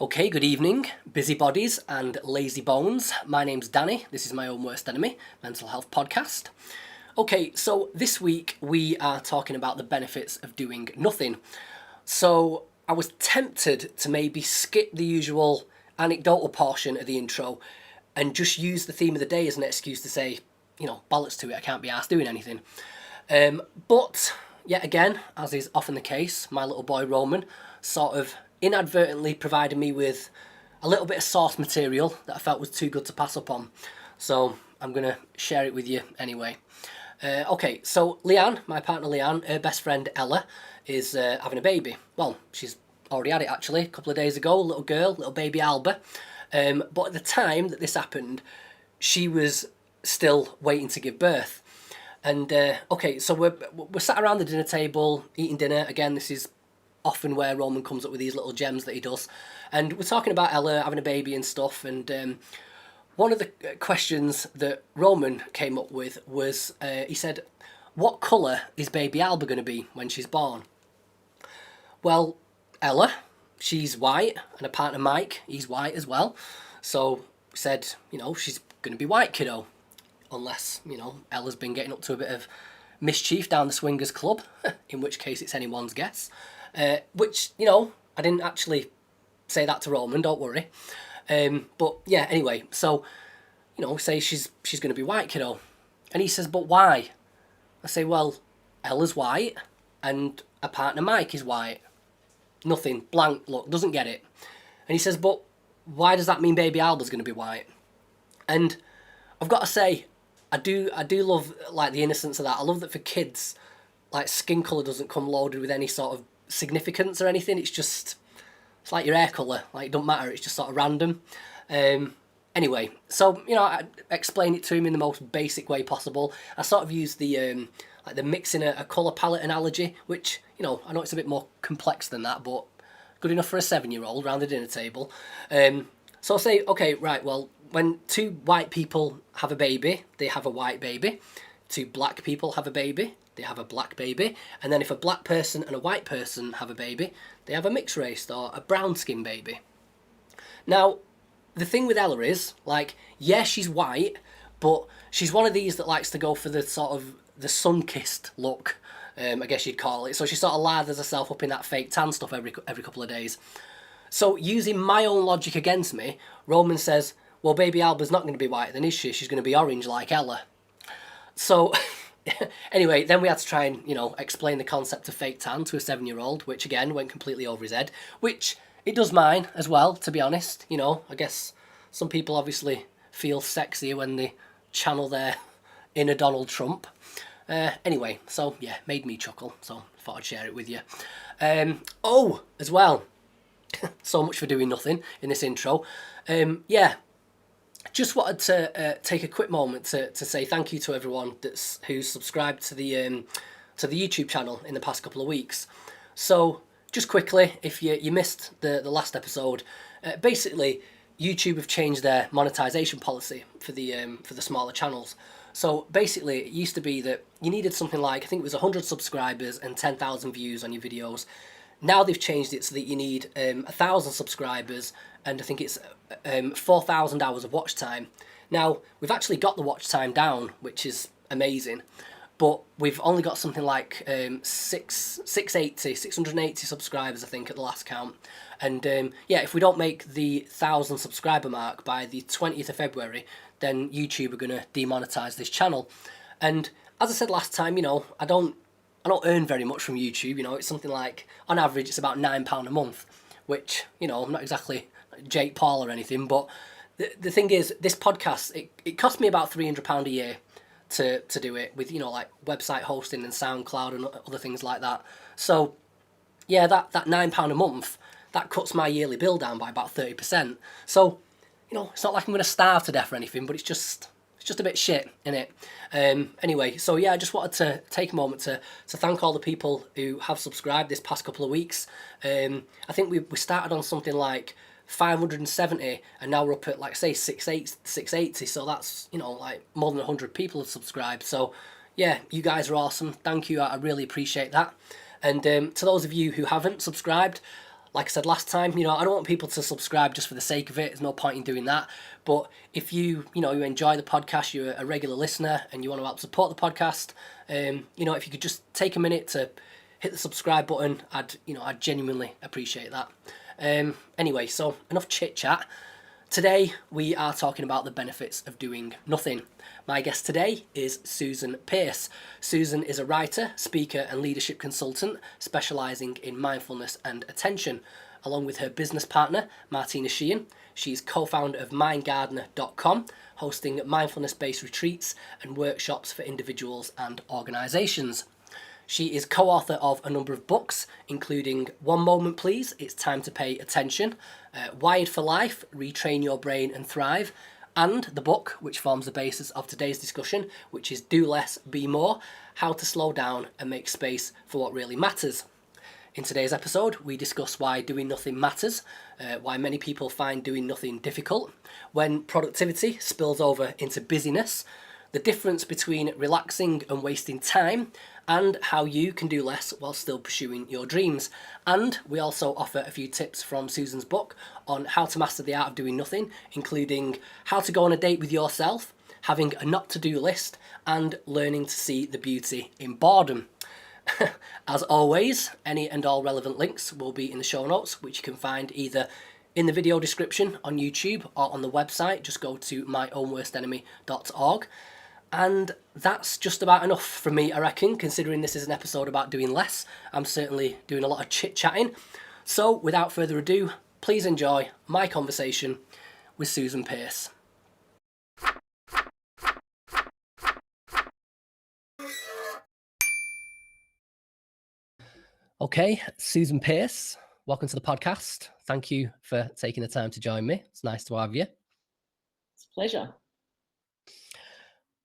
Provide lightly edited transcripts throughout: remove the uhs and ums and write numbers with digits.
Okay, good evening, busybodies and lazy bones. My name's Danny. This is my own worst enemy, mental health podcast. Okay, so this week we are talking about the benefits of doing nothing. So I was tempted to maybe skip the usual anecdotal portion of the intro and just use the theme of the day as an excuse to say, bollocks to it, I can't be arsed doing anything. But yet again, as is often the case, my little boy Roman sort of inadvertently provided me with a little bit of source material that I felt was too good to pass up on. So I'm going to share it with you anyway. Okay, so Leanne, my partner Leanne, her best friend Ella is having a baby. Well, she's already had it actually, a couple of days ago, little girl, little baby Alba. But at the time that this happened, she was still waiting to give birth. And okay, so we're sat around the dinner table eating dinner. Again, this is often where Roman comes up with these little gems that he does. And we're talking about Ella having a baby and stuff. And one of the questions that Roman came up with was, he said, what colour is baby Alba going to be when she's born? Well, Ella, she's white, and her partner Mike, he's white as well. So we said, she's going to be white, kiddo. Unless, Ella's been getting up to a bit of mischief down the swingers club, in which case it's anyone's guess. Which, I didn't actually say that to Roman, don't worry. But yeah, anyway, so, say she's going to be white, kiddo. And he says, but why? I say, well, Ella's white and her partner Mike is white. Nothing, blank look, doesn't get it. And he says, but why does that mean baby Alba's going to be white? And I've got to say, I do love, like, the innocence of that. I love that for kids, like, skin colour doesn't come loaded with any sort of significance or anything. It's like your hair colour. Like, it doesn't matter. It's just sort of random. Anyway, so, I explain it to him in the most basic way possible. I sort of use the mixing a colour palette analogy, which, I know it's a bit more complex than that, but good enough for a 7-year-old round the dinner table. So I'll say, okay, right, well, when two white people have a baby, they have a white baby. Two black people have a baby, they have a black baby. And then if a black person and a white person have a baby, they have a mixed race or a brown skin baby. Now, the thing with Ella is, yeah, she's white, but she's one of these that likes to go for the sort of the sun-kissed look, I guess you'd call it. So she sort of lathers herself up in that fake tan stuff every couple of days. So using my own logic against me, Roman says, well, baby Alba's not going to be white then, is she? She's going to be orange like Ella. So anyway, then we had to try and, explain the concept of fake tan to a 7-year-old, which again went completely over his head, which it does mine as well, to be honest. I guess some people obviously feel sexier when they channel their inner Donald Trump. Anyway, so yeah, made me chuckle, so thought I'd share it with you. As well, so much for doing nothing in this intro. Just wanted to take a quick moment to say thank you to everyone who's subscribed to the YouTube channel in the past couple of weeks. So just quickly, if you missed the last episode, basically YouTube have changed their monetization policy for the smaller channels. So basically, it used to be that you needed something like, I think it was 100 subscribers and 10,000 views on your videos. Now they've changed it so that you need 1,000 subscribers and I think it's 4,000 hours of watch time. Now, we've actually got the watch time down, which is amazing, but we've only got something like 680 subscribers, I think, at the last count. And if we don't make the 1,000 subscriber mark by the 20th of February, then YouTube are going to demonetize this channel. And as I said last time, I don't earn very much from YouTube. It's something like, on average, it's about £9 a month, which, I'm not exactly Jake Paul or anything, but the thing is, this podcast, it cost me about £300 a year to do it with, website hosting and SoundCloud and other things like that. So, yeah, that £9 a month, that cuts my yearly bill down by about 30%. So, it's not like I'm going to starve to death or anything, but it's just a bit shit, innit? Anyway, so yeah, I just wanted to take a moment to thank all the people who have subscribed this past couple of weeks. I think we started on something like 570, and now we're up at, like, say, 680, so that's, like, more than 100 people have subscribed. So yeah, you guys are awesome. Thank you, I really appreciate that. And to those of you who haven't subscribed, like I said last time, I don't want people to subscribe just for the sake of it. There's no point in doing that. But if you enjoy the podcast, you're a regular listener and you want to help support the podcast, if you could just take a minute to hit the subscribe button, I'd genuinely appreciate that. Anyway, so enough chit chat. Today we are talking about the benefits of doing nothing. My guest today is Susan Pearse. Susan is a writer, speaker and leadership consultant specialising in mindfulness and attention. Along with her business partner, Martina Sheehan, she's co-founder of mindgardener.com, hosting mindfulness-based retreats and workshops for individuals and organisations. She is co-author of a number of books, including One Moment Please, It's Time to Pay Attention, Wired for Life, Retrain Your Brain and Thrive, and the book, which forms the basis of today's discussion, which is Do Less, Be More, How to Slow Down and Make Space for What Really Matters. In today's episode, we discuss why doing nothing matters, why many people find doing nothing difficult, when productivity spills over into busyness, the difference between relaxing and wasting time, and how you can do less while still pursuing your dreams. And we also offer a few tips from Susan's book on how to master the art of doing nothing, including how to go on a date with yourself, having a not-to-do list, and learning to see the beauty in boredom. As always, any and all relevant links will be in the show notes, which you can find either in the video description on YouTube or on the website. Just go to myownworstenemy.org. And that's just about enough from me, I reckon, considering this is an episode about doing less. I'm certainly doing a lot of chit-chatting. So, without further ado, please enjoy my conversation with Susan Pearse. Okay, Susan Pearse, welcome to the podcast. Thank you for taking the time to join me. It's nice to have you. It's a pleasure.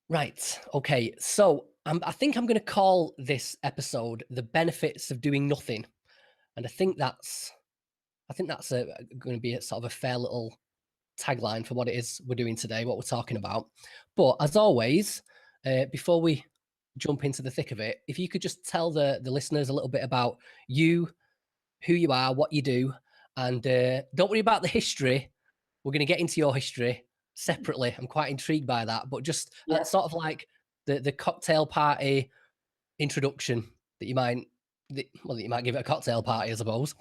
Right. Okay. So I think I'm going to call this episode "The Benefits of Doing Nothing," and I think that's going to be a sort of a fair little tagline for what it is we're doing today, what we're talking about. But as always, before we jump into the thick of it, if you could just tell the listeners a little bit about you, who you are, what you do, and don't worry about the history. We're going to get into your history separately. I'm quite intrigued by that, but just sort of like the cocktail party introduction that you might give at a cocktail party, I suppose.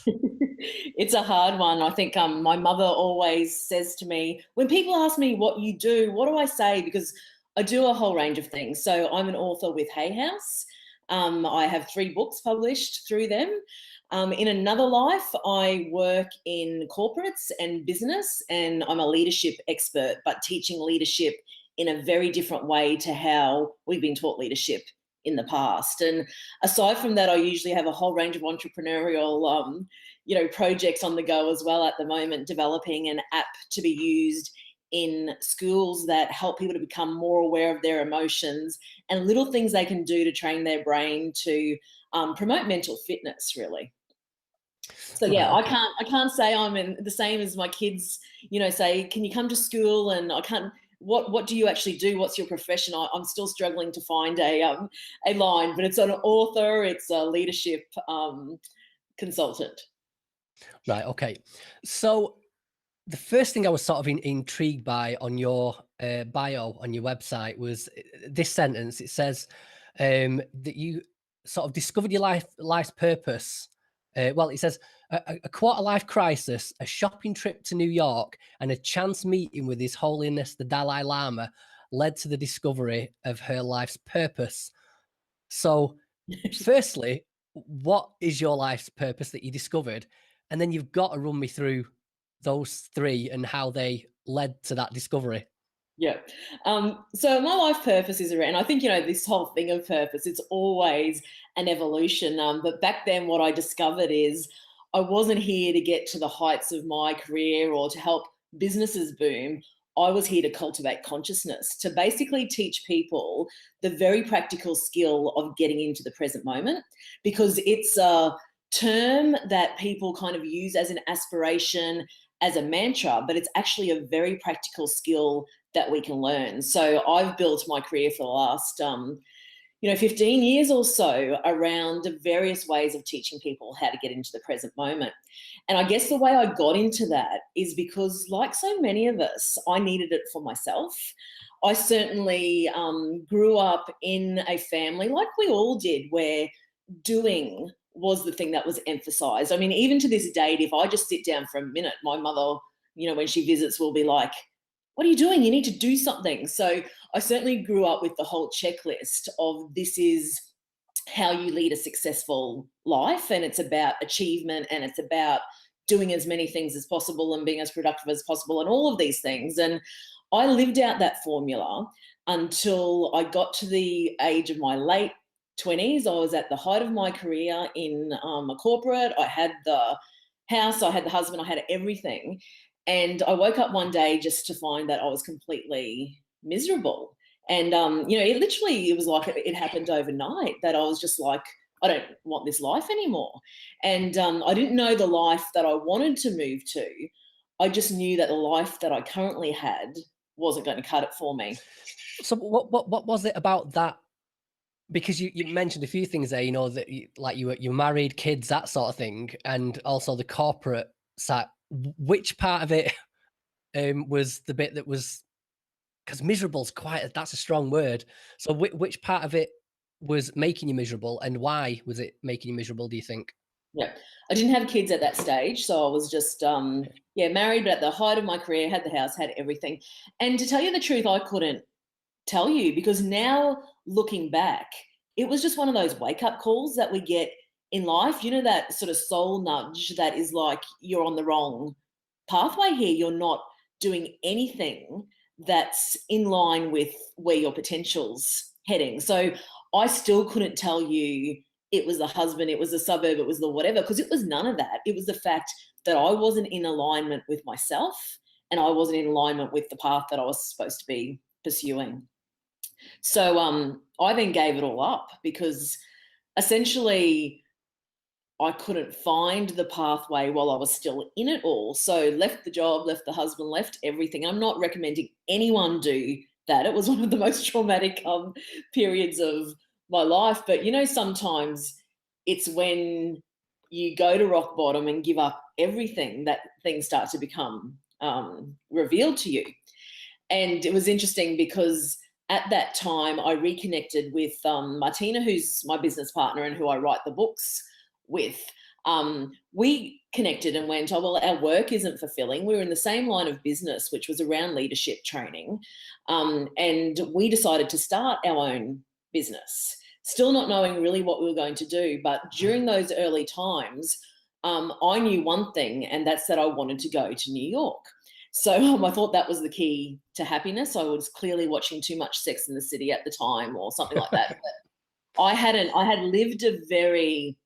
It's a hard one. I think my mother always says to me, when people ask me what you do, what do I say? Because I do a whole range of things. So I'm an author with Hay House. I have 3 books published through them. In another life, I work in corporates and business, and I'm a leadership expert, but teaching leadership in a very different way to how we've been taught leadership in the past. And aside from that, I usually have a whole range of entrepreneurial, projects on the go as well at the moment, developing an app to be used in schools that help people to become more aware of their emotions and little things they can do to train their brain to promote mental fitness, really. So yeah, Right, okay. I can't say I'm in the same as my kids, say, can you come to school? And I can't, what do you actually do? What's your profession? I'm still struggling to find a line, but it's an author, it's a leadership consultant. Right, okay. So the first thing I was sort of intrigued by on your bio on your website was this sentence. It says that you sort of discovered your life's purpose. It says a quarter-life crisis, a shopping trip to New York, and a chance meeting with His Holiness the Dalai Lama led to the discovery of her life's purpose. So, firstly, what is your life's purpose that you discovered? And then you've got to run me through those 3 and how they led to that discovery. Yeah. So my life purpose is around, I think, this whole thing of purpose, it's always an evolution. But back then what I discovered is I wasn't here to get to the heights of my career or to help businesses boom. I was here to cultivate consciousness, to basically teach people the very practical skill of getting into the present moment, because it's a term that people kind of use as an aspiration, as a mantra, but it's actually a very practical skill that we can learn. So I've built my career for the last 15 years or so around various ways of teaching people how to get into the present moment. And I guess the way I got into that is because, like so many of us, I needed it for myself. I certainly grew up in a family, like we all did, where doing was the thing that was emphasized. I mean, even to this date, if I just sit down for a minute, my mother, when she visits, will be like, "What are you doing? You need to do something." So I certainly grew up with the whole checklist of this is how you lead a successful life, and it's about achievement, and it's about doing as many things as possible and being as productive as possible and all of these things. And I lived out that formula until I got to the age of my late 20s. I was at the height of my career in a corporate. I had the house, I had the husband, I had everything. And I woke up one day just to find that I was completely miserable. And, it was like it happened overnight that I was just like, I don't want this life anymore. And I didn't know the life that I wanted to move to. I just knew that the life that I currently had wasn't going to cut it for me. So what was it about that? Because you mentioned a few things there, that you were married, kids, that sort of thing, and also the corporate side. Which part of it was the bit that was, because miserable's that's a strong word. So which part of it was making you miserable, and why was it making you miserable, do you think? Yeah. I didn't have kids at that stage, so I was just married, but at the height of my career, had the house, had everything. And to tell you the truth, I couldn't tell you, because now looking back, it was just one of those wake up calls that we get in life. That sort of soul nudge that is like, you're on the wrong pathway here. You're not doing anything that's in line with where your potential's heading. So I still couldn't tell you it was the husband, it was the suburb, it was the whatever, because it was none of that. It was the fact that I wasn't in alignment with myself, and I wasn't in alignment with the path that I was supposed to be pursuing. So I then gave it all up, because essentially I couldn't find the pathway while I was still in it all. So left the job, left the husband, left everything. I'm not recommending anyone do that. It was one of the most traumatic periods of my life. But sometimes it's when you go to rock bottom and give up everything that things start to become revealed to you. And it was interesting because at that time I reconnected with Martina, who's my business partner and who I write the books with. We connected and went, oh, well, our work isn't fulfilling. We were in the same line of business, which was around leadership training. And we decided to start our own business, still not knowing really what we were going to do. But during those early times, I knew one thing, and that's that I wanted to go to New York. So I thought that was the key to happiness. I was clearly watching too much Sex in the City at the time or something like that. But I had lived a very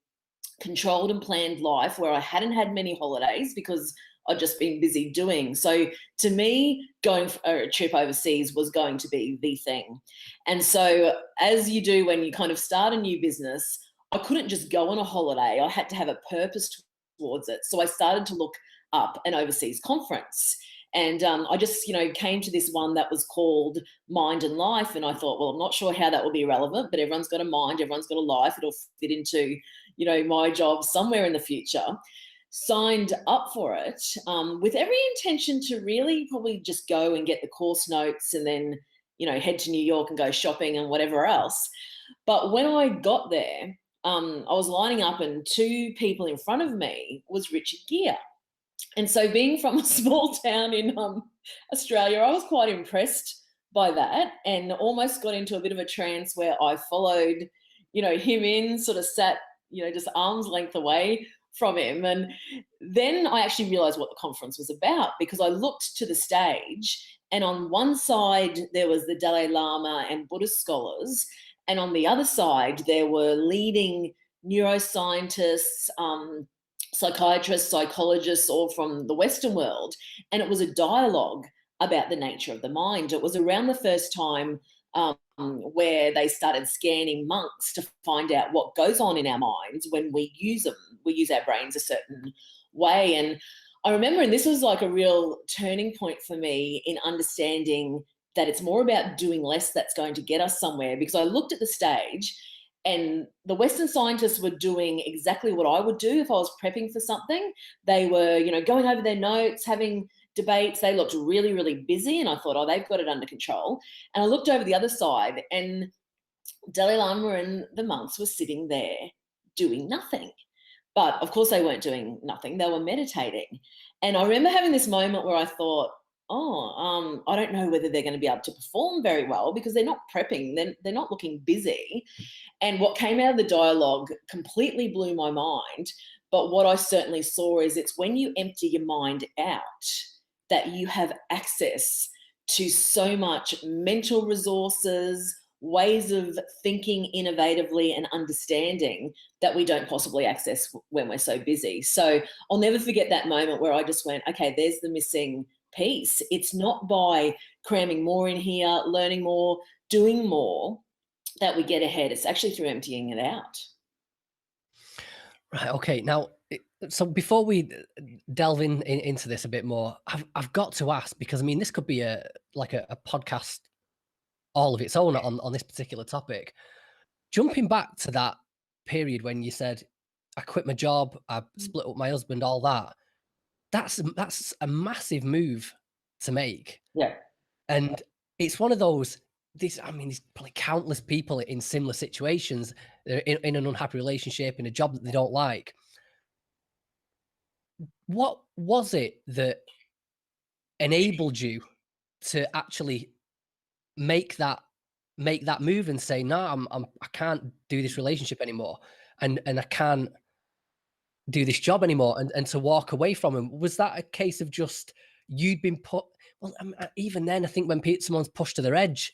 controlled and planned life where I hadn't had many holidays because I'd just been busy doing. So to me, going for a trip overseas was going to be the thing. And so as you do when you kind of start a new business, I couldn't just go on a holiday. I had to have a purpose towards it. So I started to look up an overseas conference. And I just, came to this one that was called Mind and Life. And I thought, well, I'm not sure how that will be relevant, but everyone's got a mind, everyone's got a life. It'll fit into, my job somewhere in the future. Signed up for it with every intention to really probably just go and get the course notes and then, head to New York and go shopping and whatever else. But when I got there, I was lining up and two people in front of me was Richard Gere. And so being from a small town in Australia, I was quite impressed by that and almost got into a bit of a trance where I followed, him in, sort of sat, just arm's length away from him. And then I actually realized what the conference was about, because I looked to the stage and on one side there was the Dalai Lama and Buddhist scholars. And on the other side, there were leading neuroscientists, psychiatrists, psychologists, all from the Western world. And it was a dialogue about the nature of the mind. It was around the first time where they started scanning monks to find out what goes on in our minds when we use them. We use our brains a certain way. And I remember, and this was like a real turning point for me in understanding that it's more about doing less that's going to get us somewhere. Because I looked at the stage and the Western scientists were doing exactly what I would do if I was prepping for something. They were, going over their notes, having debates. They looked really, really busy. And I thought, oh, they've got it under control. And I looked over the other side, and Dalai Lama and the monks were sitting there doing nothing. But of course, they weren't doing nothing. They were meditating. And I remember having this moment where I thought, I don't know whether they're going to be able to perform very well because they're not prepping. They're not looking busy. And what came out of the dialogue completely blew my mind. But what I certainly saw is it's when you empty your mind out that you have access to so much mental resources, ways of thinking innovatively and understanding that we don't possibly access when we're so busy. So I'll never forget that moment where I just went, okay, there's the missing piece. It's not by cramming more in here, learning more, doing more that we get ahead. It's actually through emptying it out. Right. Okay. Now, so before we delve into this a bit more, I've got to ask, because I mean, this could be a podcast all of its own on this particular topic. Jumping back to that period when you said, I quit my job, I split up my husband, all that. That's a massive move to make. Yeah. And it's one of those, there's probably countless people in similar situations. They're in an unhappy relationship, in a job that they don't like. What was it that enabled you to actually make that move and say, no, I can't do this relationship anymore, and I can't do this job anymore, and to walk away from him? Was that a case of just you'd been put? Well, even then, I think when someone's pushed to their edge,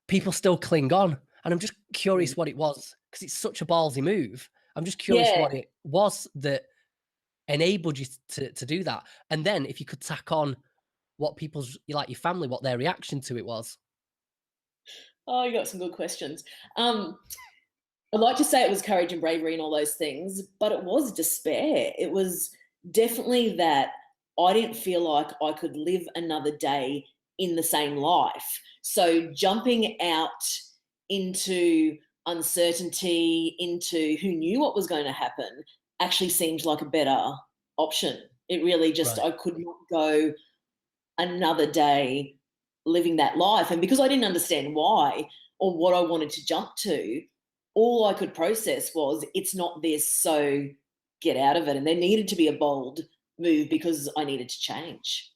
people still cling on. And I'm just curious what it was, because it's such a ballsy move. I'm just curious what it was that enabled you to do that. And then if you could tack on what your family, what their reaction to it was. Oh, you got some good questions. I'd like to say it was courage and bravery and all those things, but it was despair. It was definitely that I didn't feel like I could live another day in the same life. So jumping out into uncertainty, into who knew what was going to happen, actually seemed like a better option. It really just, Right. I could not go another day living that life. And because I didn't understand why or what I wanted to jump to, all I could process was, it's not this, so get out of it. And there needed to be a bold move because I needed to change.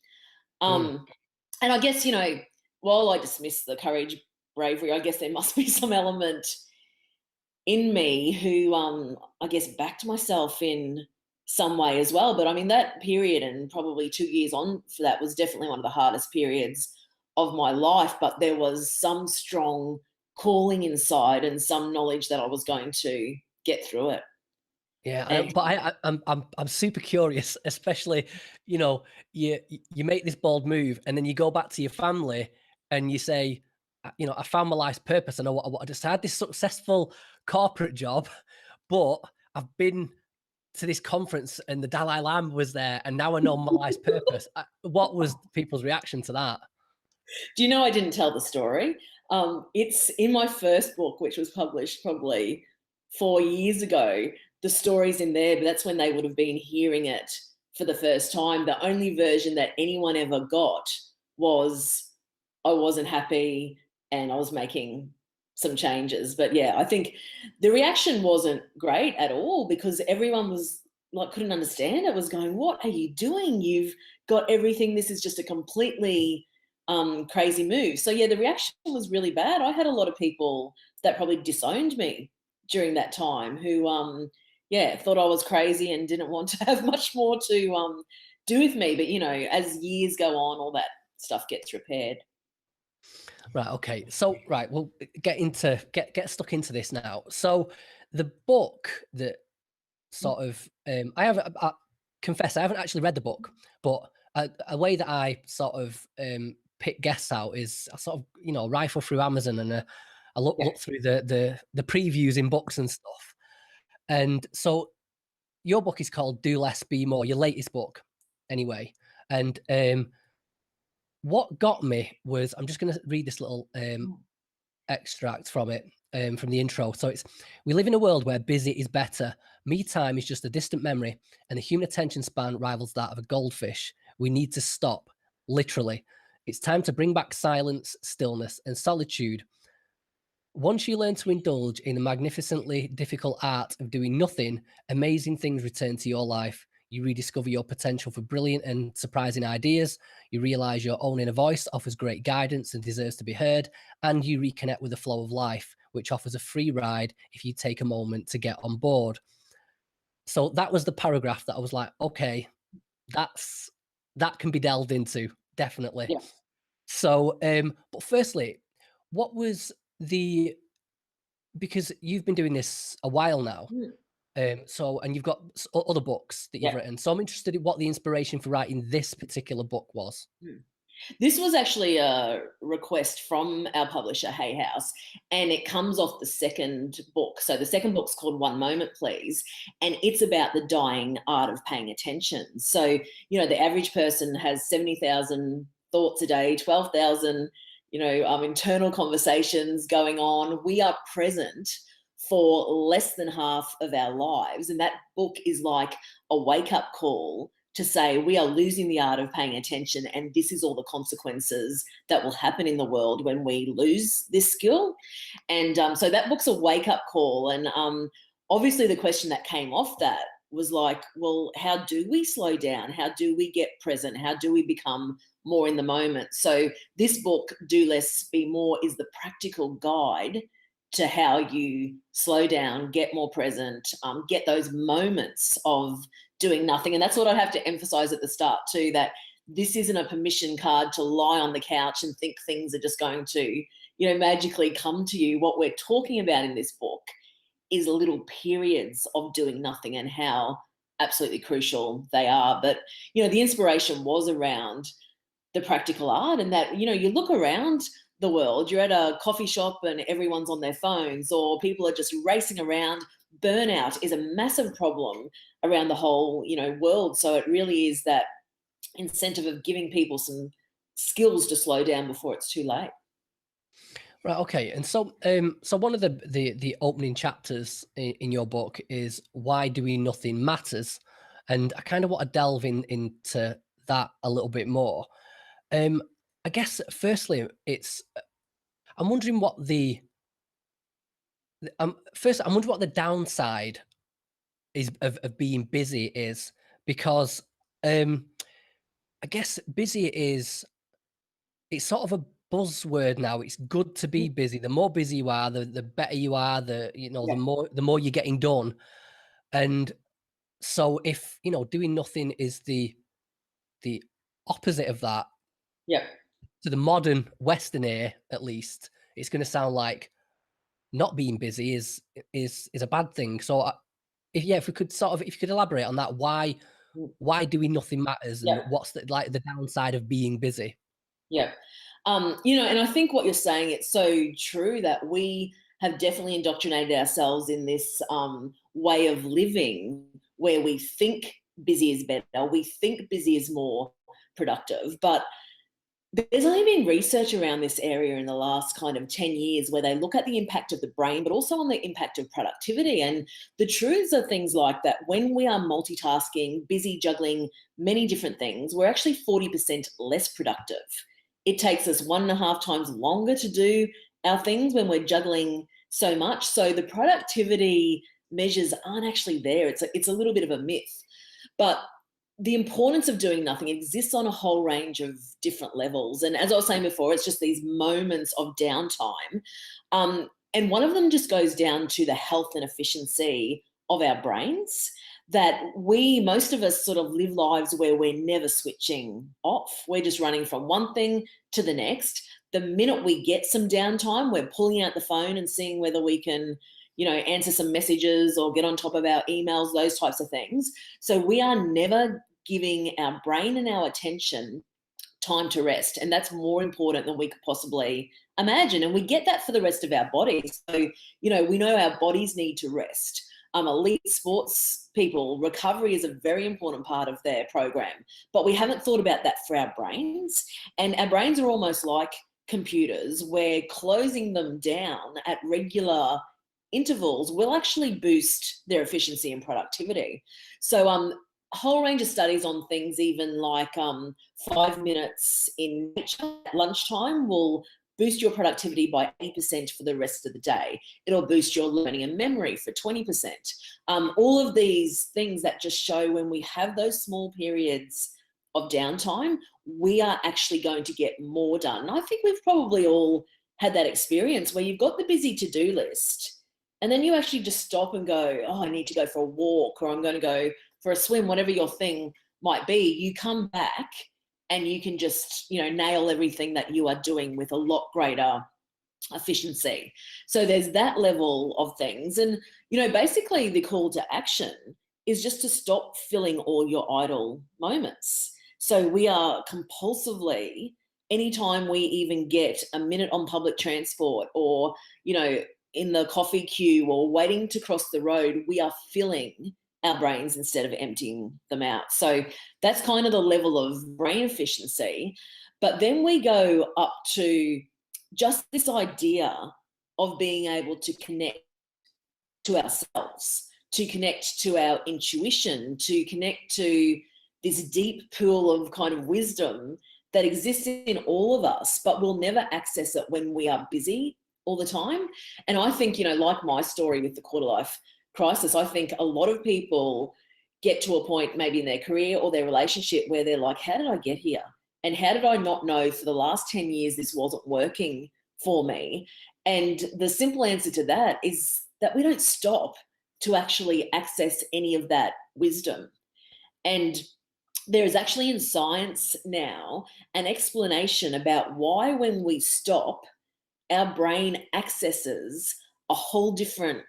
And I guess, while I dismiss the courage, bravery, I guess there must be some element in me who, I guess, backed myself in some way as well. But I mean, that period and probably 2 years on for that was definitely one of the hardest periods of my life. But there was some strong calling inside and some knowledge that I was going to get through it. Yeah, And but I'm super curious, especially, you make this bold move, and then you go back to your family and you say, I found my life's purpose. I know what I wanted. I had this successful corporate job, but I've been to this conference and the Dalai Lama was there, and now I know my life's purpose. What was people's reaction to that? do you know I didn't tell the story? It's in my first book, which was published probably 4 years ago. The story's in there, but that's when they would have been hearing it for the first time. The only version that anyone ever got was I wasn't happy and I was making some changes. But yeah, I think the reaction wasn't great at all because everyone was like, couldn't understand it, was going, what are you doing? You've got everything. This is just a completely crazy move. So yeah, the reaction was really bad. I had a lot of people that probably disowned me during that time who, thought I was crazy and didn't want to have much more to do with me. But as years go on, all that stuff gets repaired. Right. Okay. So, right, we'll get stuck into this now. So, the book that sort of I confess I haven't actually read the book, but a way that I sort of pick guests out is I sort of rifle through Amazon and I look Yeah. through the previews in books and stuff. And so your book is called Do Less, Be More. Your latest book, anyway. And what got me was, I'm just going to read this little Mm. extract from it, from the intro. So it's, we live in a world where busy is better. Me time is just a distant memory, and the human attention span rivals that of a goldfish. We need to stop, literally. It's time to bring back silence, stillness, and solitude. Once you learn to indulge in the magnificently difficult art of doing nothing, amazing things return to your life. You rediscover your potential for brilliant and surprising ideas. You realize your own inner voice offers great guidance and deserves to be heard. And you reconnect with the flow of life, which offers a free ride if you take a moment to get on board. So that was the paragraph that I was like, okay, that's that can be delved into, definitely. Yeah. So, but firstly, what was the, because you've been doing this a while now, Mm. so, and you've got other books that you've Yeah. written. So I'm interested in what the inspiration for writing this particular book was. Mm. This was actually a request from our publisher, Hay House, and it comes off the second book. So the second book's called One Moment, Please, and it's about the dying art of paying attention. So, the average person has 70,000 thoughts a day, 12,000, internal conversations going on. We are present for less than half of our lives. And that book is like a wake up call to say we are losing the art of paying attention, and this is all the consequences that will happen in the world when we lose this skill. And so that book's a wake up call. And obviously, the question that came off that was like, well, how do we slow down? How do we get present? How do we become more in the moment? So this book, Do Less, Be More, is the practical guide to how you slow down, get more present, get those moments of doing nothing. And that's what I have to emphasize at the start too, that this isn't a permission card to lie on the couch and think things are just going to, magically come to you. What we're talking about in this book is little periods of doing nothing and how absolutely crucial they are. But, the inspiration was around the practical art, and that, you look around the world, you're at a coffee shop and everyone's on their phones, or people are just racing around. Burnout is a massive problem around the whole, world. So it really is that incentive of giving people some skills to slow down before it's too late. Right. Okay. And so, so one of the opening chapters in your book is why doing nothing matters, and I kind of want to delve into that a little bit more. I guess firstly, it's, I'm wondering what the first I'm wondering what the downside is of being busy is, because I guess busy is, it's sort of a buzzword now. It's good to be busy. The more busy you are, the better you are. Yeah. The more you're getting done. And so if doing nothing is the opposite of that, Yeah. to the modern Western ear at least, it's going to sound like not being busy is a bad thing. So if we could if you could elaborate on that, Mm. why doing nothing matters, and Yeah. what's the downside of being busy? Yeah. And I think what you're saying, it's so true that we have definitely indoctrinated ourselves in this way of living where we think busy is better, we think busy is more productive. But there's only been research around this area in the last kind of 10 years where they look at the impact of the brain, but also on the impact of productivity. And the truths are things like that when we are multitasking, busy juggling many different things, we're actually 40% less productive. It takes us 1.5 times longer to do our things when we're juggling so much. So the productivity measures aren't actually there. It's a little bit of a myth. But the importance of doing nothing exists on a whole range of different levels. And as I was saying before, it's just these moments of downtime. And one of them just goes down to the health and efficiency of our brains, that most of us sort of live lives where we're never switching off. We're just running from one thing to the next. The minute we get some downtime, we're pulling out the phone and seeing whether we can, answer some messages or get on top of our emails, those types of things. So we are never giving our brain and our attention time to rest. And that's more important than we could possibly imagine. And we get that for the rest of our bodies. So, we know our bodies need to rest. elite sports people, recovery is a very important part of their program. But we haven't thought about that for our brains. And our brains are almost like computers, where closing them down at regular intervals will actually boost their efficiency and productivity. So a whole range of studies on things, even like 5 minutes in nature at lunchtime will boost your productivity by 80% for the rest of the day. It'll boost your learning and memory for 20%. All of these things that just show when we have those small periods of downtime, we are actually going to get more done. I think we've probably all had that experience where you've got the busy to-do list and then you actually just stop and go, oh, I need to go for a walk, or I'm going to go for a swim, whatever your thing might be. You come back and you can just, nail everything that you are doing with a lot greater efficiency. So there's that level of things. And, basically the call to action is just to stop filling all your idle moments. So we are compulsively, anytime we even get a minute on public transport, or, in the coffee queue, or waiting to cross the road, we are filling our brains instead of emptying them out. So that's kind of the level of brain efficiency. But then we go up to just this idea of being able to connect to ourselves, to connect to our intuition, to connect to this deep pool of kind of wisdom that exists in all of us, but we'll never access it when we are busy all the time. And I think, like my story with the quarter life crisis, I think a lot of people get to a point maybe in their career or their relationship where they're like, how did I get here? And how did I not know for the last 10 years this wasn't working for me? And the simple answer to that is that we don't stop to actually access any of that wisdom. And there is actually in science now an explanation about why when we stop, our brain accesses a whole different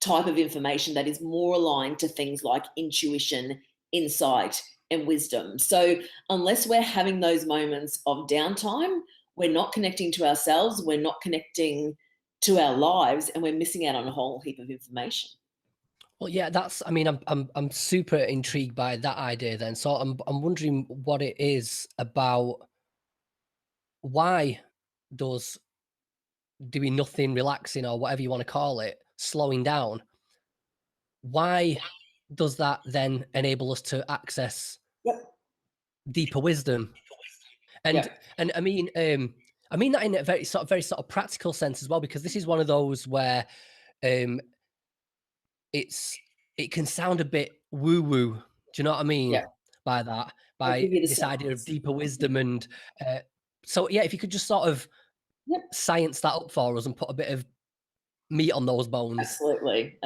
type of information that is more aligned to things like intuition, insight, and wisdom. So unless we're having those moments of downtime, we're not connecting to ourselves, we're not connecting to our lives, and we're missing out on a whole heap of information. Well, yeah, I'm super intrigued by that idea then. So I'm wondering what it is about why does doing nothing, relaxing, or whatever you want to call it, slowing down, why does that then enable us to access deeper wisdom? And I mean that in a very sort of practical sense as well, because this is one of those where it can sound a bit woo-woo. Do you know what I mean by that? By this idea of deeper wisdom. And so, yeah, if you could just sort of science that up for us and put a bit of meat on those bones. Absolutely.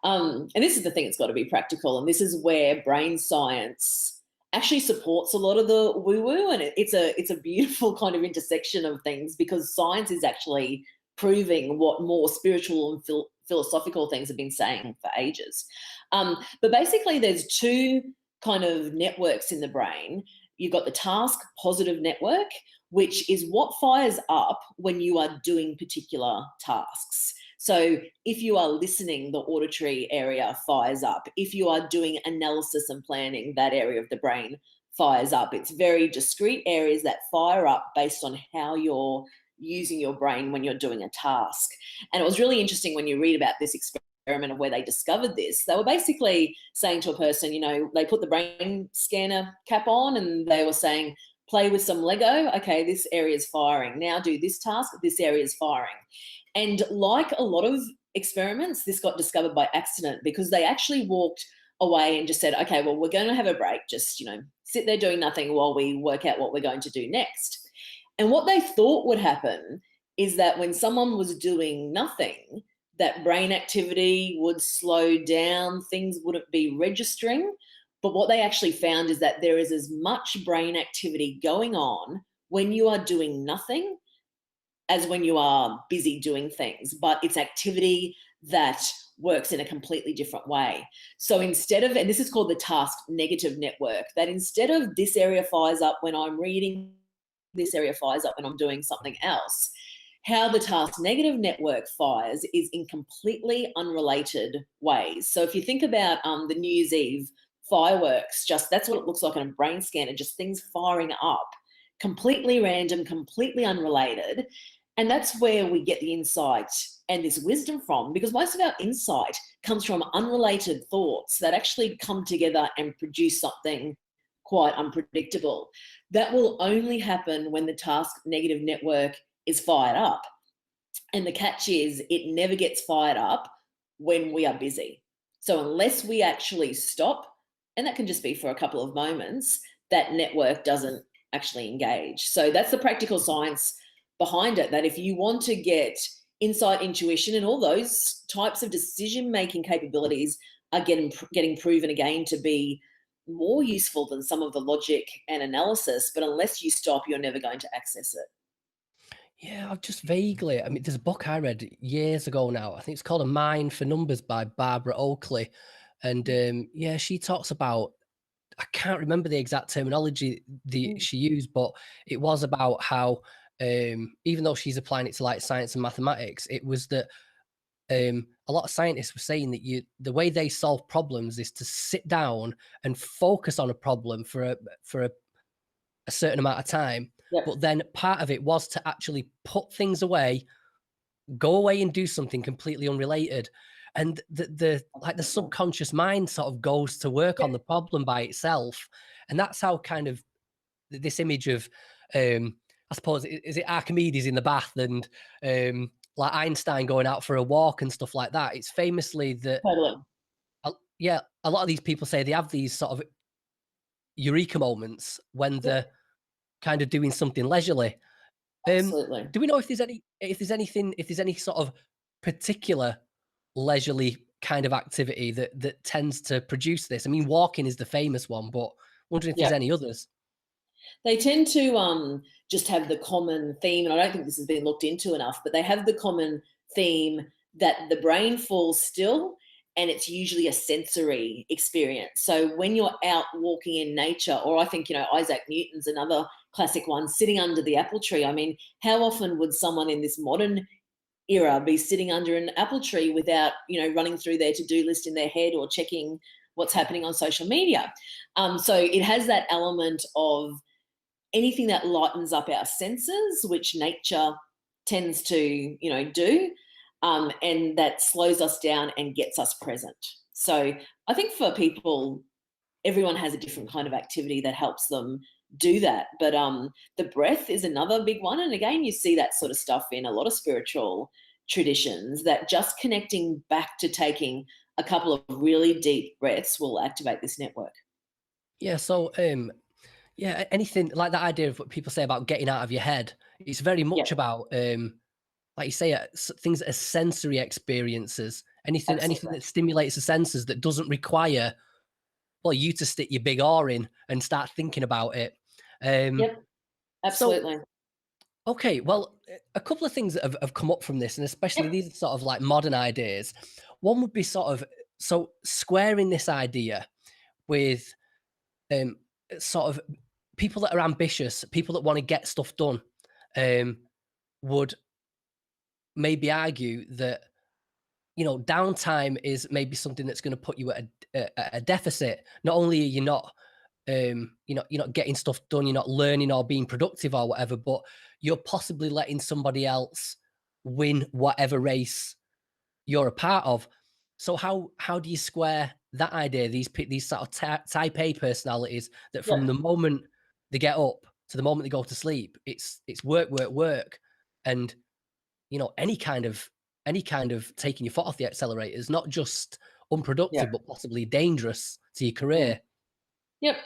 And this is the thing, it's got to be practical. And this is where brain science actually supports a lot of the woo-woo. And it's a beautiful kind of intersection of things, because science is actually proving what more spiritual and philosophical things have been saying for ages. But basically there's two kind of networks in the brain. You've got the task positive network, which is what fires up when you are doing particular tasks. So if you are listening, the auditory area fires up. If you are doing analysis and planning, that area of the brain fires up. It's very discrete areas that fire up based on how you're using your brain when you're doing a task. And it was really interesting when you read about this experiment of where they discovered this. They were basically saying to a person, they put the brain scanner cap on and they were saying, play with some Lego. Okay, this area is firing. Now do this task, this area is firing. And like a lot of experiments, this got discovered by accident, because they actually walked away and just said, okay, well, we're going to have a break. Just, sit there doing nothing while we work out what we're going to do next. And what they thought would happen is that when someone was doing nothing, that brain activity would slow down, things wouldn't be registering. But what they actually found is that there is as much brain activity going on when you are doing nothing as when you are busy doing things. But it's activity that works in a completely different way. So instead of, and this is called the task negative network, that instead of this area fires up when I'm reading, this area fires up when I'm doing something else, how the task negative network fires is in completely unrelated ways. So if you think about the New Year's Eve fireworks, just that's what it looks like on a brain scanner, just things firing up, completely random, completely unrelated. And that's where we get the insight and this wisdom from, because most of our insight comes from unrelated thoughts that actually come together and produce something quite unpredictable. That will only happen when the task negative network is fired up. And the catch is, it never gets fired up when we are busy. So unless we actually stop, and that can just be for a couple of moments, that network doesn't actually engage. So that's the practical science behind it, that if you want to get insight, intuition, and all those types of decision-making capabilities are getting proven again to be more useful than some of the logic and analysis. But unless you stop, you're never going to access it. Yeah, I've just vaguely. I mean, there's a book I read years ago now. I think it's called A Mind for Numbers by Barbara Oakley, and yeah, she talks about. I can't remember the exact terminology Mm. she used, but it was about how even though she's applying it to like science and mathematics, it was that a lot of scientists were saying that the way they solve problems is to sit down and focus on a problem for a certain amount of time. Yep. But then part of it was to actually put things away, go away and do something completely unrelated. And the like the subconscious mind sort of goes to work on Yep. the problem by itself. And that's how kind of this image of I suppose is it Archimedes in the bath and like Einstein going out for a walk and stuff like that. It's famously that Totally. yeah, a lot of these people say they have these sort of eureka moments when Yep. they're kind of doing something leisurely. Absolutely. Do we know if there's any sort of particular leisurely kind of activity that tends to produce this? I mean, walking is the famous one, but wondering if there's Yeah. any others. They tend to just have the common theme, and I don't think this has been looked into enough, but they have the common theme that the brain falls still, and it's usually a sensory experience. So when you're out walking in nature, or I think, Isaac Newton's another classic one, sitting under the apple tree. I mean, how often would someone in this modern era be sitting under an apple tree without, running through their to-do list in their head or checking what's happening on social media? So it has that element of anything that lightens up our senses, which nature tends to, do, and that slows us down and gets us present. So I think for people, everyone has a different kind of activity that helps them do that. But the breath is another big one. And again, you see that sort of stuff in a lot of spiritual traditions, that just connecting back to taking a couple of really deep breaths will activate this network. Yeah, so yeah, anything like that idea of what people say about getting out of your head. It's very Yeah, much about like you say, things that are sensory experiences. Anything absolutely. that stimulates the senses that doesn't require well you to stick your big oar in and start thinking about it. Um, Yep, so absolutely. okay, well, a couple of things that have come up from this, and especially Yep, these are sort of like modern ideas. One would be sort of so squaring this idea with um, sort of people that are ambitious, people that want to get stuff done, um, would maybe argue that downtime is maybe something that's going to put you at a deficit. Not only are you not you're not getting stuff done, you're not learning or being productive or whatever, but you're possibly letting somebody else win whatever race you're a part of. So how do you square that idea? These sort of type A personalities that from yep, the moment they get up to the moment they go to sleep, it's work, work, work, and any kind of taking your foot off the accelerator is not just yep. unproductive but possibly dangerous to your Mm. career. Yep.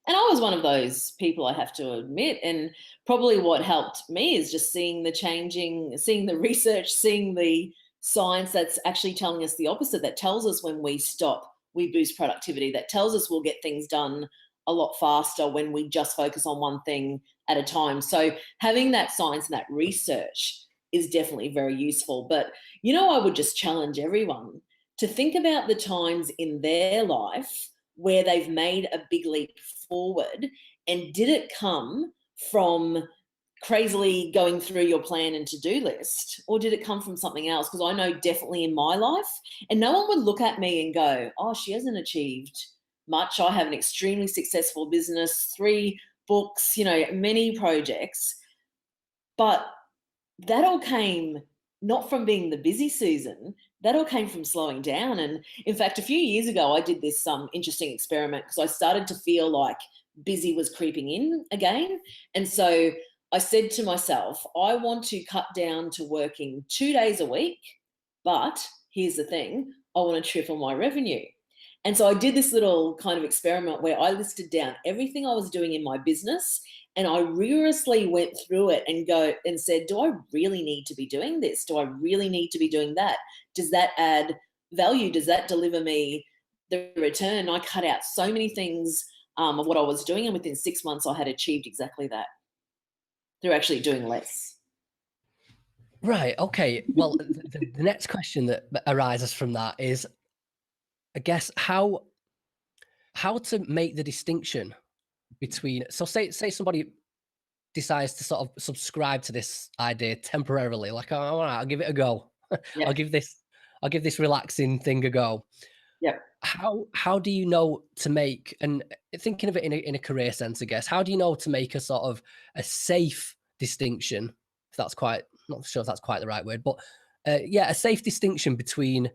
And I was one of those people, I have to admit. And probably what helped me is just seeing the research, seeing the science that's actually telling us the opposite, that tells us when we stop, we boost productivity, that tells us we'll get things done a lot faster when we just focus on one thing at a time. So having that science and that research is definitely very useful. But, I would just challenge everyone to think about the times in their life where they've made a big leap forward, and did it come from crazily going through your plan and to-do list, or did it come from something else? Because I know definitely in my life, and no one would look at me and go, oh, she hasn't achieved much. I have an extremely successful business, 3 books, many projects. But that all came not from being the busy season, that all came from slowing down. And in fact, a few years ago, I did this interesting experiment because I started to feel like busy was creeping in again. And so I said to myself, I want to cut down to working 2 days a week, but here's the thing, I want to triple my revenue. And so I did this little kind of experiment where I listed down everything I was doing in my business, and I rigorously went through it and said, do I really need to be doing this? Do I really need to be doing that? Does that add value? Does that deliver me the return? I cut out so many things of what I was doing, and within 6 months I had achieved exactly that through actually doing less. Right. Okay. Well, the next question that arises from that is, I guess, how to make the distinction between, so say somebody decides to sort of subscribe to this idea temporarily, like, oh, all right, I'll give it a go. Yep. I'll give this relaxing thing a go. Yep. How do you know to make, and thinking of it in a career sense, I guess, how do you know to make a sort of a safe distinction, if that's quite, not sure if that's quite the right word, but yeah, a safe distinction between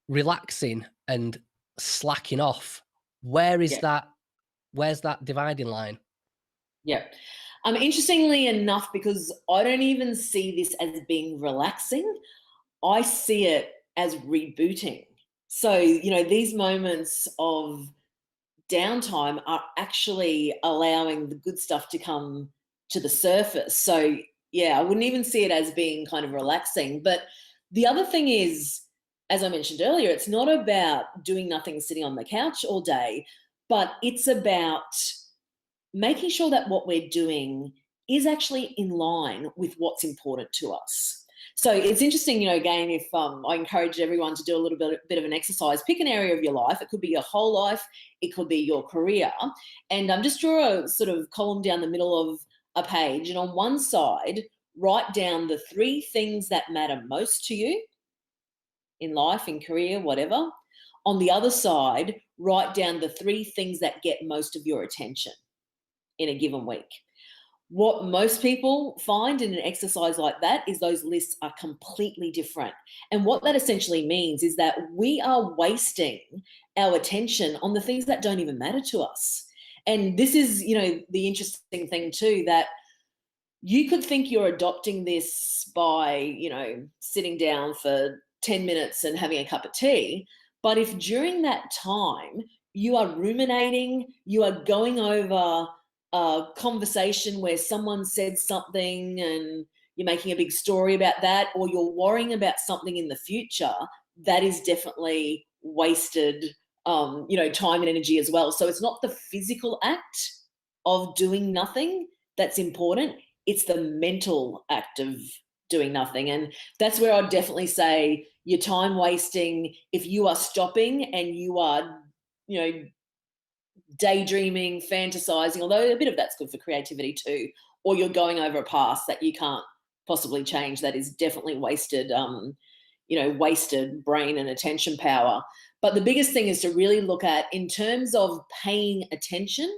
relaxing and slacking off? Where's Yep. that dividing line? Yep. Interestingly enough, because I don't even see this as being relaxing, I see it as rebooting. So, these moments of downtime are actually allowing the good stuff to come to the surface. So, yeah, I wouldn't even see it as being kind of relaxing. But the other thing is, as I mentioned earlier, it's not about doing nothing, sitting on the couch all day, but it's about making sure that what we're doing is actually in line with what's important to us. So it's interesting, again, if I encourage everyone to do a little bit of an exercise, pick an area of your life. It could be your whole life, it could be your career, and just draw a sort of column down the middle of a page. And on one side, write down the 3 things that matter most to you in life, in career, whatever. On the other side, write down the 3 things that get most of your attention in a given week. What most people find in an exercise like that is those lists are completely different. And what that essentially means is that we are wasting our attention on the things that don't even matter to us. And this is, the interesting thing too, that you could think you're adopting this by, sitting down for 10 minutes and having a cup of tea. But if during that time you are ruminating, you are going over a conversation where someone said something and you're making a big story about that, or you're worrying about something in the future, that is definitely wasted, time and energy as well. So it's not the physical act of doing nothing that's important. It's the mental act of doing nothing. And that's where I'd definitely say you're time wasting if you are stopping and you are, daydreaming, fantasizing, although a bit of that's good for creativity too, or you're going over a past that you can't possibly change. That is definitely wasted, wasted brain and attention power. But the biggest thing is to really look at, in terms of paying attention,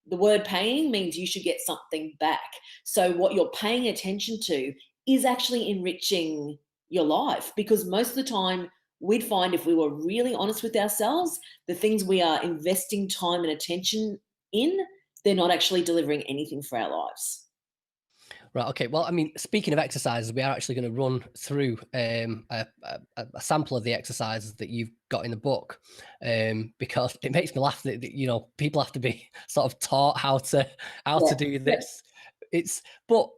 the word paying means you should get something back. So what you're paying attention to is actually enriching your life, because most of the time we'd find, if we were really honest with ourselves, the things we are investing time and attention in, they're not actually delivering anything for our lives. Right. Okay. Well, I mean, speaking of exercises, we are actually going to run through a sample of the exercises that you've got in the book, because it makes me laugh that people have to be sort of taught how to Yeah. do Yeah. this. But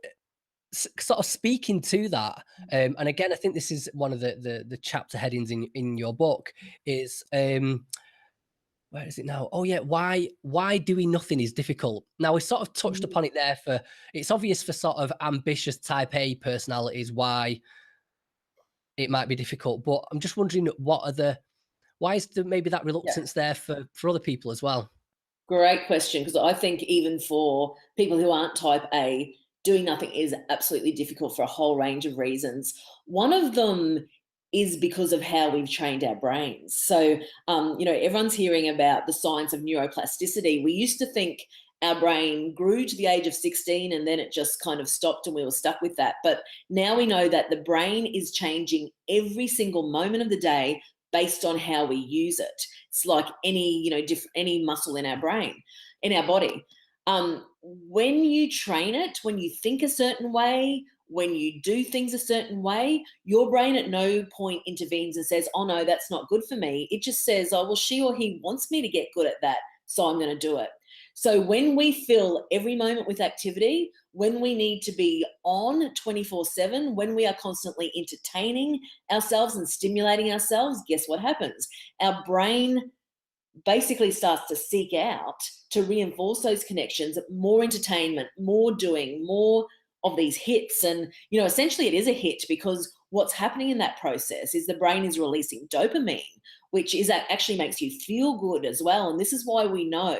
sort of speaking to that, and again, I think this is one of the chapter headings in your book is. Where is it now? Oh yeah, why doing nothing is difficult. Now we sort of touched Mhm. upon it there. For it's obvious for sort of ambitious type A personalities why it might be difficult, but I'm just wondering why is there maybe that Yeah. reluctance there for other people as well? Great question, because I think even for people who aren't type A, doing nothing is absolutely difficult for a whole range of reasons. One of them is because of how we've trained our brains. So, everyone's hearing about the science of neuroplasticity. We used to think our brain grew to the age of 16 and then it just kind of stopped and we were stuck with that. But now we know that the brain is changing every single moment of the day based on how we use it. It's like any, any muscle in our brain, in our body. When you train it, when you think a certain way, when you do things a certain way, your brain at no point intervenes and says, oh no, that's not good for me. It just says, oh, well, she or he wants me to get good at that, so I'm going to do it. So when we fill every moment with activity, when we need to be on 24/7, when we are constantly entertaining ourselves and stimulating ourselves, guess what happens? Our brain basically starts to seek out to reinforce those connections, more entertainment, more doing, more of these hits. And, essentially it is a hit because what's happening in that process is the brain is releasing dopamine, which is actually makes you feel good as well. And this is why we know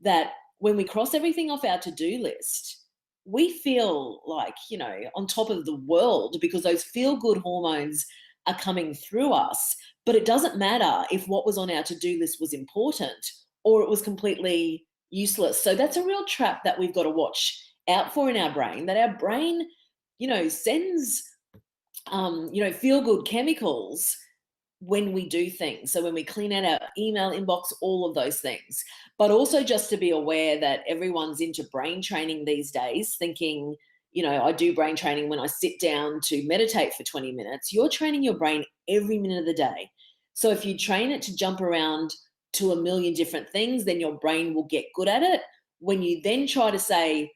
that when we cross everything off our to-do list, we feel like, on top of the world because those feel-good hormones are coming through us. But it doesn't matter if what was on our to-do list was important or it was completely useless. So that's a real trap that we've got to watch out for in our brain, that our brain, sends, feel-good chemicals when we do things. So when we clean out our email inbox, all of those things. But also just to be aware that everyone's into brain training these days, thinking, I do brain training when I sit down to meditate for 20 minutes. You're training your brain every minute of the day. So if you train it to jump around to a million different things, then your brain will get good at it. When you then try to say,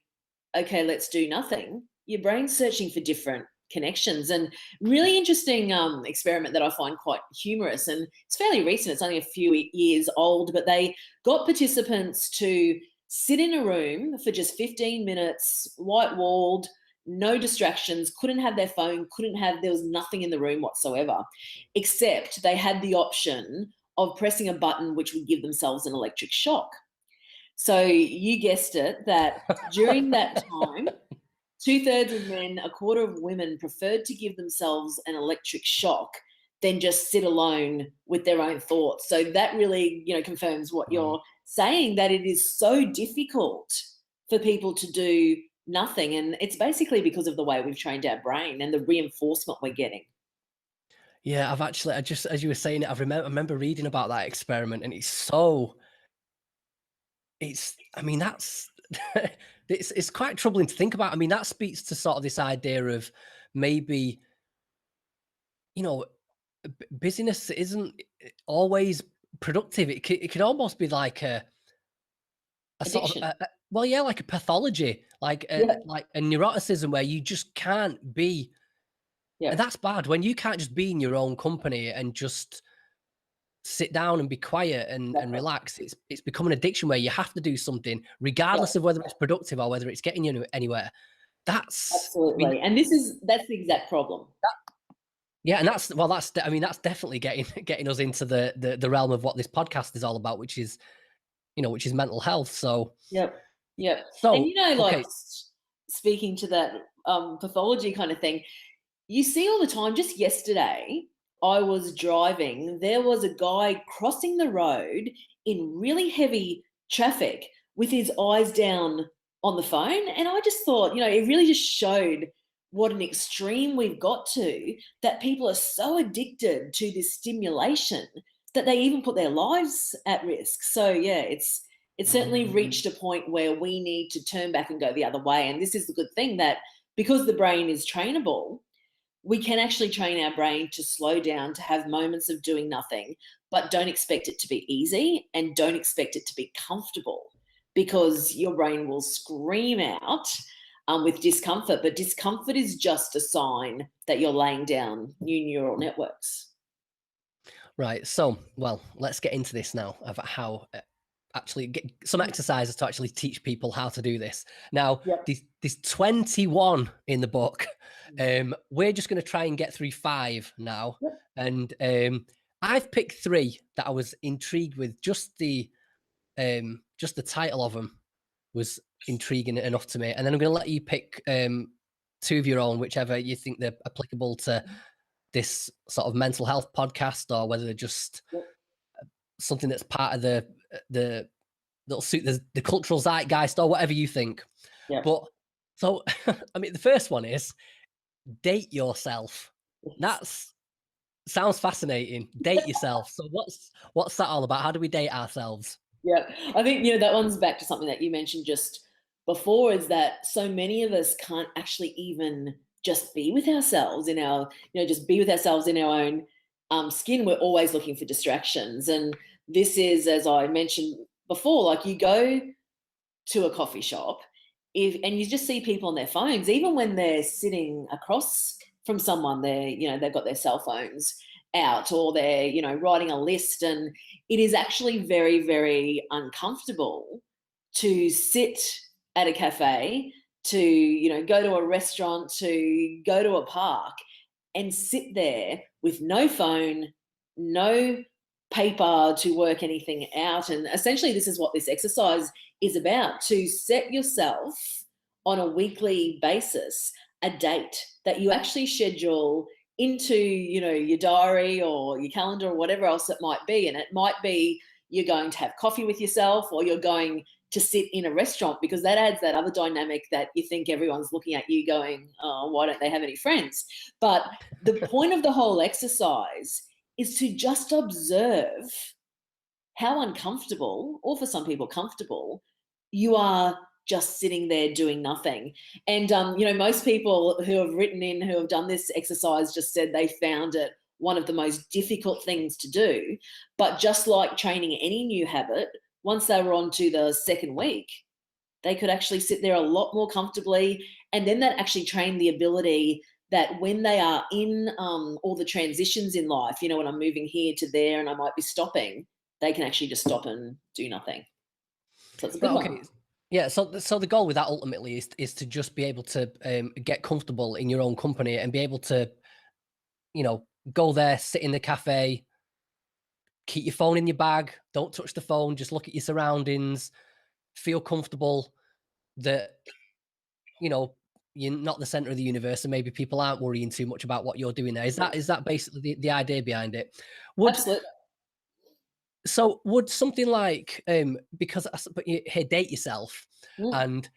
okay, let's do nothing, your brain's searching for different connections. And really interesting experiment that I find quite humorous, and it's fairly recent, it's only a few years old, but they got participants to sit in a room for just 15 minutes, white walled, no distractions, couldn't have their phone, there was nothing in the room whatsoever, except they had the option of pressing a button which would give themselves an electric shock. So you guessed it, that during that time, 2/3 of men, a quarter of women preferred to give themselves an electric shock than just sit alone with their own thoughts. So that really, confirms what you're saying, that it is so difficult for people to do nothing. And it's basically because of the way we've trained our brain and the reinforcement we're getting. Yeah, I just, as you were saying it, I remember reading about that experiment, and I mean, that's, it's quite troubling to think about. I mean, that speaks to sort of this idea of maybe, you know, busyness isn't always productive. It could almost be like a sort of, Addiction. well, yeah, like a pathology, Yeah. like a neuroticism where you just can't be, and Yeah. that's bad when you can't just be in your own company and just sit down and be quiet and Exactly. relax. It's become an addiction where you have to do something, Yeah. regardless of whether it's productive or whether it's getting you anywhere. I mean, Absolutely. And that's the exact problem. yeah, and I mean, that's definitely getting us into the realm of what this podcast is all about, which is, which is mental health. So, Yep. Yep. And so like okay, speaking to that pathology kind of thing, you see all the time. Just yesterday, I was driving. There was a guy crossing the road in really heavy traffic with his eyes down on the phone. And I just thought, it really just showed what an extreme we've got to, that people are so addicted to this stimulation that they even put their lives at risk. So, yeah, it's certainly reached a point where we need to turn back and go the other way. And this is the good thing, that because the brain is trainable, we can actually train our brain to slow down, to have moments of doing nothing, but don't expect it to be easy and don't expect it to be comfortable, because your brain will scream out with discomfort. But discomfort is just a sign that you're laying down new neural networks. right. So, well, let's get into this now of how actually get some exercises to actually teach people how to do this. Now, Yep. there's 21 in the book. We're just going to try and get through 5 now, Yep. and I've picked 3 that I was intrigued with. Just the just the title of them was intriguing enough to me. And then I'm going to let you pick two of your own, whichever you think they're applicable to this sort of mental health podcast, or whether they're just something that's part of the that'll suit the cultural zeitgeist, or whatever you think. Yeah. But so, I mean, the first one is date yourself. That's sounds fascinating. Date yourself. So what's that all about? How do we date ourselves? Yeah, I think, that one's back to something that you mentioned just before, is that so many of us can't actually even just be with ourselves in our, just be with ourselves in our own skin. We're always looking for distractions. And this is, as I mentioned before, like you go to a coffee shop and you just see people on their phones, even when they're sitting across from someone, they've got their cell phones out, or they're, writing a list. And it is actually very, very uncomfortable to sit at a cafe, to, go to a restaurant, to go to a park and sit there with no phone, no paper to work anything out. And essentially, this is what this exercise is about: to set yourself on a weekly basis a date that you actually schedule into, your diary or your calendar or whatever else it might be. And it might be you're going to have coffee with yourself, or you're going to sit in a restaurant, because that adds that other dynamic that you think everyone's looking at you going, oh, why don't they have any friends? But the point of the whole exercise is to just observe how uncomfortable, or for some people comfortable, you are just sitting there doing nothing. And, most people who have written in, who have done this exercise, just said they found it one of the most difficult things to do. But just like training any new habit, once they were on to the second week, they could actually sit there a lot more comfortably. And then that actually trained the ability that when they are in all the transitions in life, when I'm moving here to there and I might be stopping, they can actually just stop and do nothing. So it's a good one. Yeah, so the goal with that ultimately is to just be able to get comfortable in your own company, and be able to, go there, sit in the cafe, keep your phone in your bag, don't touch the phone, just look at your surroundings, feel comfortable that, you're not the center of the universe, and maybe people aren't worrying too much about what you're doing there. Is that basically the idea behind it? Absolutely. So would something like, because but you date yourself, and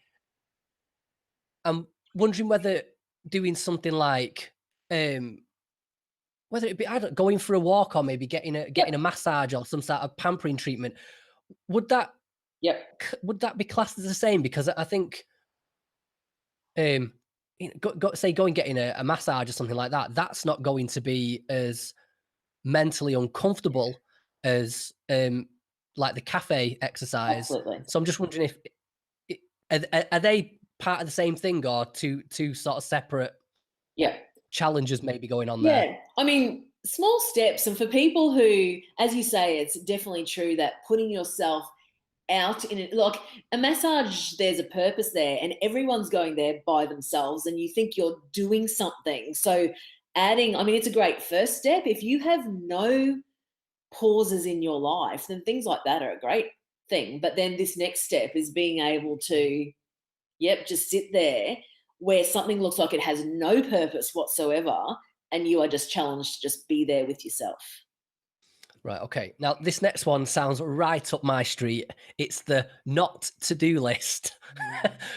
I'm wondering whether doing something like, whether it be, going for a walk, or maybe getting a massage or some sort of pampering treatment, would that be classed as the same? Because I think, say going getting a massage or something like that, that's not going to be as mentally uncomfortable as like the cafe exercise. Absolutely. So I'm just wondering if are they part of the same thing, or two sort of separate challenges maybe going on there? Yeah, I mean, small steps. And for people who, as you say, it's definitely true that putting yourself out in it, like a massage, there's a purpose there, and everyone's going there by themselves, and you think you're doing something. So adding, I mean, it's a great first step. If you have no pauses in your life, then things like that are a great thing. But then this next step is being able to, just sit there where something looks like it has no purpose whatsoever, and you are just challenged to just be there with yourself. Right. Okay. Now, this next one sounds right up my street. It's the not to do list.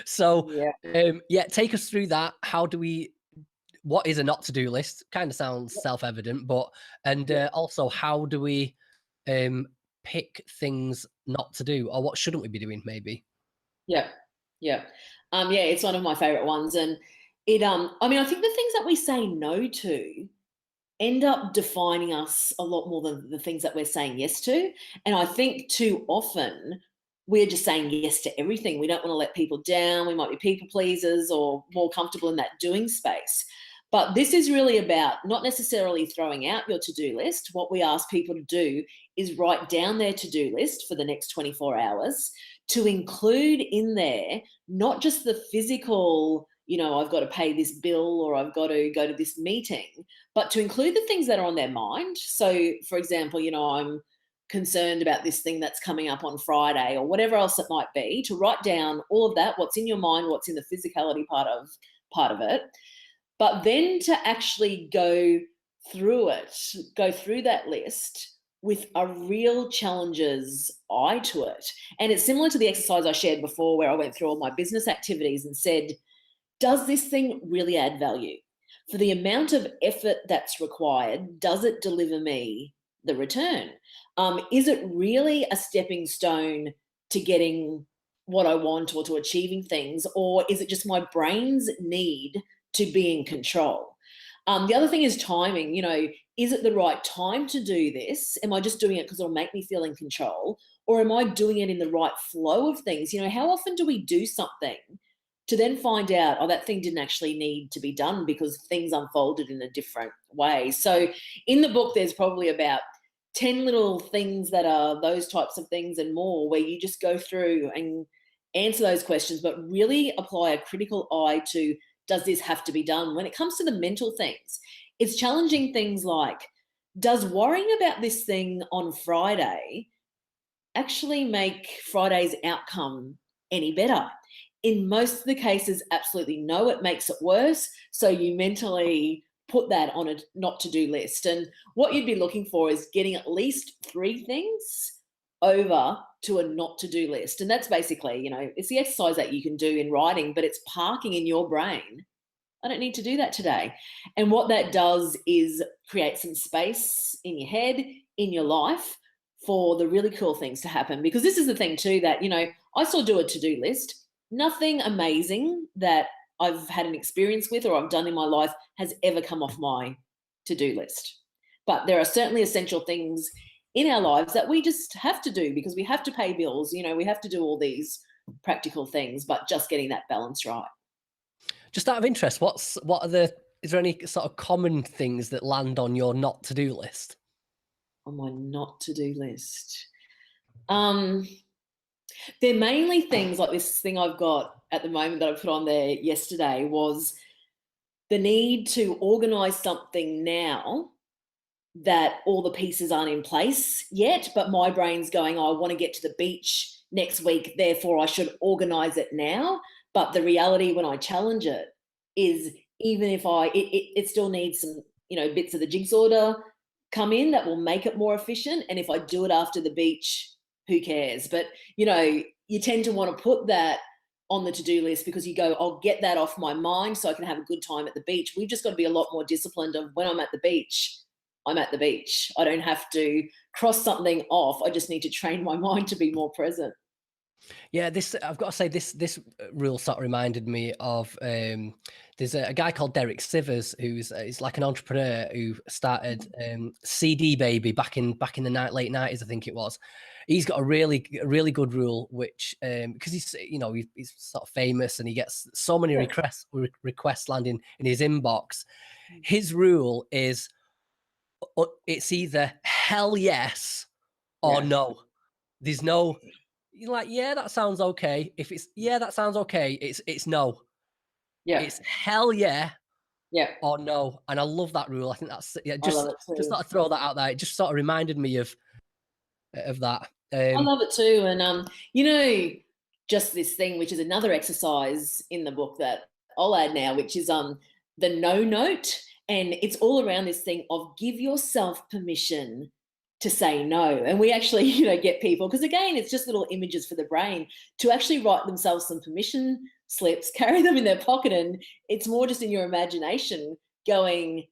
So, take us through that. What is a not to do list? Kind of sounds self-evident, but, also, how do we pick things not to do, or what shouldn't we be doing maybe? Yeah. It's one of my favorite ones. And it, I mean, I think the things that we say no to end up defining us a lot more than the things that we're saying yes to. And I think too often we're just saying yes to everything. We don't want to let people down. We might be people pleasers, or more comfortable in that doing space. But this is really about not necessarily throwing out your to-do list. What we ask people to do is write down their to-do list for the next 24 hours, to include in there not just the physical, I've got to pay this bill, or I've got to go to this meeting, but to include the things that are on their mind. So, for example, I'm concerned about this thing that's coming up on Friday or whatever else it might be, to write down all of that, what's in your mind, what's in the physicality part of it, but then to actually go through that list with a real challenges eye to it. And it's similar to the exercise I shared before where I went through all my business activities and said, does this thing really add value? For the amount of effort that's required, does it deliver me the return? Is it really a stepping stone to getting what I want or to achieving things? Or is it just my brain's need to be in control? The other thing is timing. Is it the right time to do this? Am I just doing it because it'll make me feel in control? Or am I doing it in the right flow of things? How often do we do something to then find out, oh, that thing didn't actually need to be done because things unfolded in a different way? So in the book, there's probably about 10 little things that are those types of things and more, where you just go through and answer those questions, but really apply a critical eye to, does this have to be done? When it comes to the mental things, it's challenging things like, does worrying about this thing on Friday actually make Friday's outcome any better? In most of the cases, absolutely no, it makes it worse. So you mentally put that on a not to do list. And what you'd be looking for is getting at least 3 things over to a not to do list. And that's basically, it's the exercise that you can do in writing, but it's parking in your brain, I don't need to do that today. And what that does is create some space in your head, in your life, for the really cool things to happen. Because this is the thing too, that, I still do a to-do list. Nothing amazing that I've had an experience with or I've done in my life has ever come off my to-do list. But there are certainly essential things in our lives that we just have to do because we have to pay bills. We have to do all these practical things, but just getting that balance right. Just out of interest, is there any sort of common things that land on your not to do list? On my not to do list. They're mainly things like this thing I've got at the moment that I put on there yesterday was the need to organise something now that all the pieces aren't in place yet, but my brain's going, oh, I want to get to the beach next week, therefore I should organise it now. But the reality when I challenge it is, even if it still needs some, bits of the jigsaw to come in that will make it more efficient. And if I do it after the beach, who cares? But, you tend to want to put that on the to-do list because you go, I'll get that off my mind so I can have a good time at the beach. We've just got to be a lot more disciplined of when I'm at the beach, I'm at the beach. I don't have to cross something off. I just need to train my mind to be more present. Yeah, I've got to say this rule sort of reminded me of there's a guy called Derek Sivers he's like an entrepreneur who started CD Baby back in the late 90s, I think it was. He's got a really good rule, which because he's sort of famous and he gets so many requests landing in his inbox. His rule is it's either hell yes or no. There's no. You're like, yeah, that sounds okay. If it's that sounds okay, it's no. Yeah. It's hell yeah. Yeah. Or no. And I love that rule. I think that's I love it too. just sort of throw that out there. It just sort of reminded me of that. I love it too. And just this thing, which is another exercise in the book that I'll add now, which is the no note. And it's all around this thing of give yourself permission to say no. And we actually, get people, because again, it's just little images for the brain to actually write themselves some permission slips, carry them in their pocket. And it's more just in your imagination going,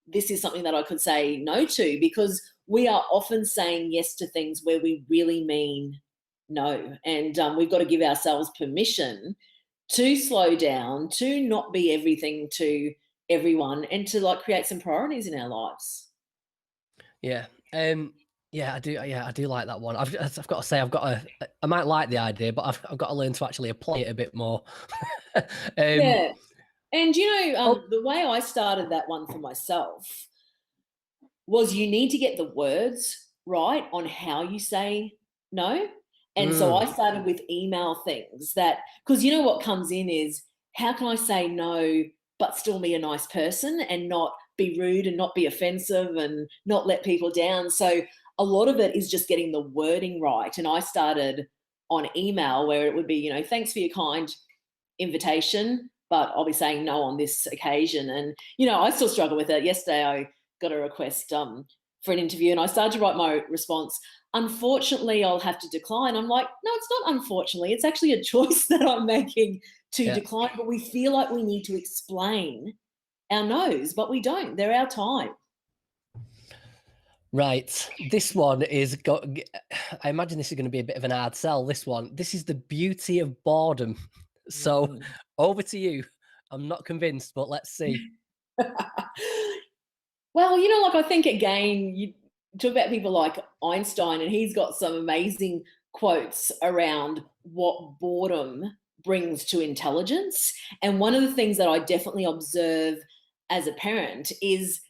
this is something that I could say no to, because we are often saying yes to things where we really mean no. And we've got to give ourselves permission to slow down, to not be everything to everyone, and to create some priorities in our lives. Yeah. Yeah, I do. Yeah, I do like that one. I've got to say, I might like the idea, but I've got to learn to actually apply it a bit more. Yeah. And, the way I started that one for myself was you need to get the words right on how you say no. And so I started with email things because what comes in is, how can I say no, but still be a nice person and not be rude and not be offensive and not let people down? So a lot of it is just getting the wording right. And I started on email where it would be, thanks for your kind invitation, but I'll be saying no on this occasion. And, I still struggle with it. Yesterday I got a request for an interview and I started to write my response. Unfortunately, I'll have to decline. I'm like, no, it's not unfortunately. It's actually a choice that I'm making to decline, but we feel like we need to explain our no's, but we don't. They're our time. Right. This one is I imagine this is going to be a bit of an hard sell, this one. This is the beauty of boredom. So over to you. I'm not convinced, but let's see. Well, I think again, you talk about people like Einstein, and he's got some amazing quotes around what boredom brings to intelligence. And one of the things that I definitely observe as a parent is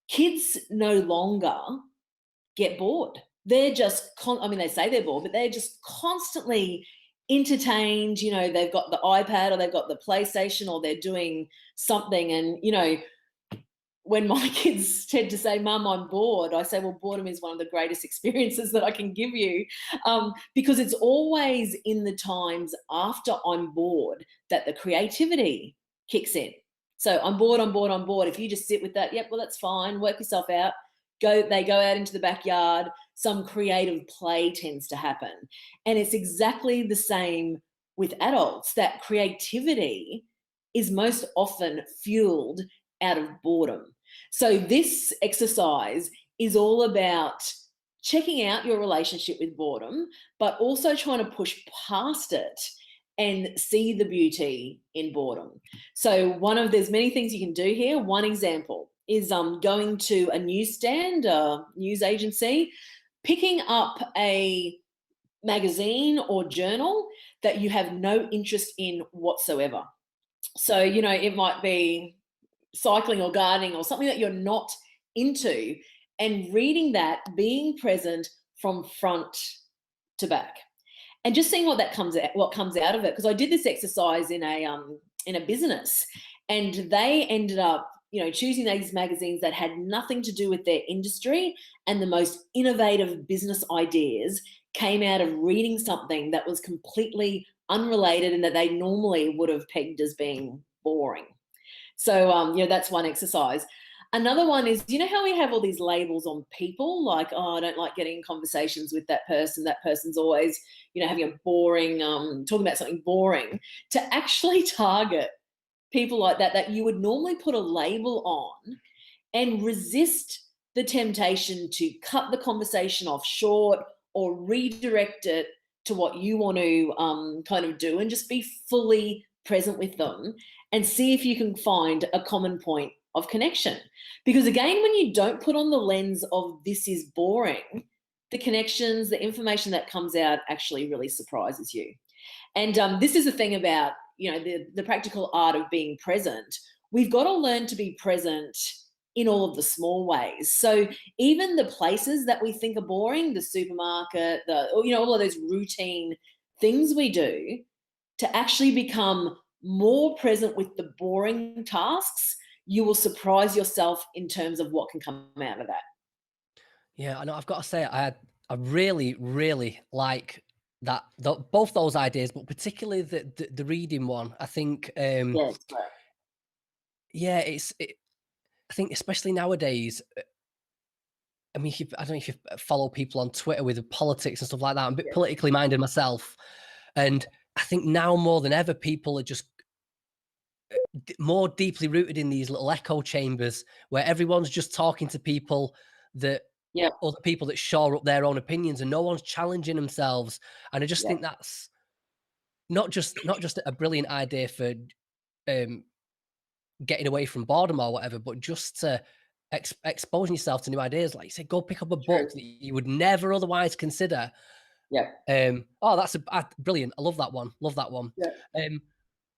kids no longer get bored. They're just, they say they're bored, but they're just constantly entertained. They've got the iPad or they've got the PlayStation or they're doing something. And, when my kids tend to say, Mum, I'm bored, I say, well, boredom is one of the greatest experiences that I can give you, because it's always in the times after I'm bored that the creativity kicks in. So I'm bored, I'm bored, I'm bored. If you just sit with that, yep, well, that's fine. Work yourself out. They go out into the backyard. Some creative play tends to happen. And it's exactly the same with adults, that creativity is most often fueled out of boredom. So this exercise is all about checking out your relationship with boredom, but also trying to push past it and see the beauty in boredom. So there's many things you can do here. One example is going to a newsstand, a news agency, picking up a magazine or journal that you have no interest in whatsoever. So, it might be cycling or gardening or something that you're not into, and reading that, being present from front to back, and just seeing what comes out of it. Because I did this exercise in a business, and they ended up choosing these magazines that had nothing to do with their industry, and the most innovative business ideas came out of reading something that was completely unrelated and that they normally would have pegged as being boring. So, that's one exercise. Another one is, how we have all these labels on people, like, oh, I don't like getting in conversations with that person. That person's always, having a boring, talking about something boring. To actually target people like that you would normally put a label on, and resist the temptation to cut the conversation off short or redirect it to what you want to kind of do, and just be fully present with them and see if you can find a common point of connection. Because again, when you don't put on the lens of this is boring, the connections, the information that comes out actually really surprises you. And this is the thing about, the practical art of being present. We've got to learn to be present in all of the small ways. So even the places that we think are boring, the supermarket, all of those routine things we do, to actually become more present with the boring tasks, you will surprise yourself in terms of what can come out of that. Yeah, I know. I've got to say, I really, really like both those ideas, but particularly the reading one. I think, Yes. yeah, I think especially nowadays. I mean, I don't know if you follow people on Twitter with politics and stuff like that. I'm a bit politically minded myself, and I think now more than ever, people are just more deeply rooted in these little echo chambers where everyone's just talking to people that other people that shore up their own opinions, and no one's challenging themselves. And I just think that's not just a brilliant idea for getting away from boredom or whatever, but just to exposing yourself to new ideas. Like you said, go pick up a book that you would never otherwise consider. Oh, that's brilliant. I love that one. Love that one.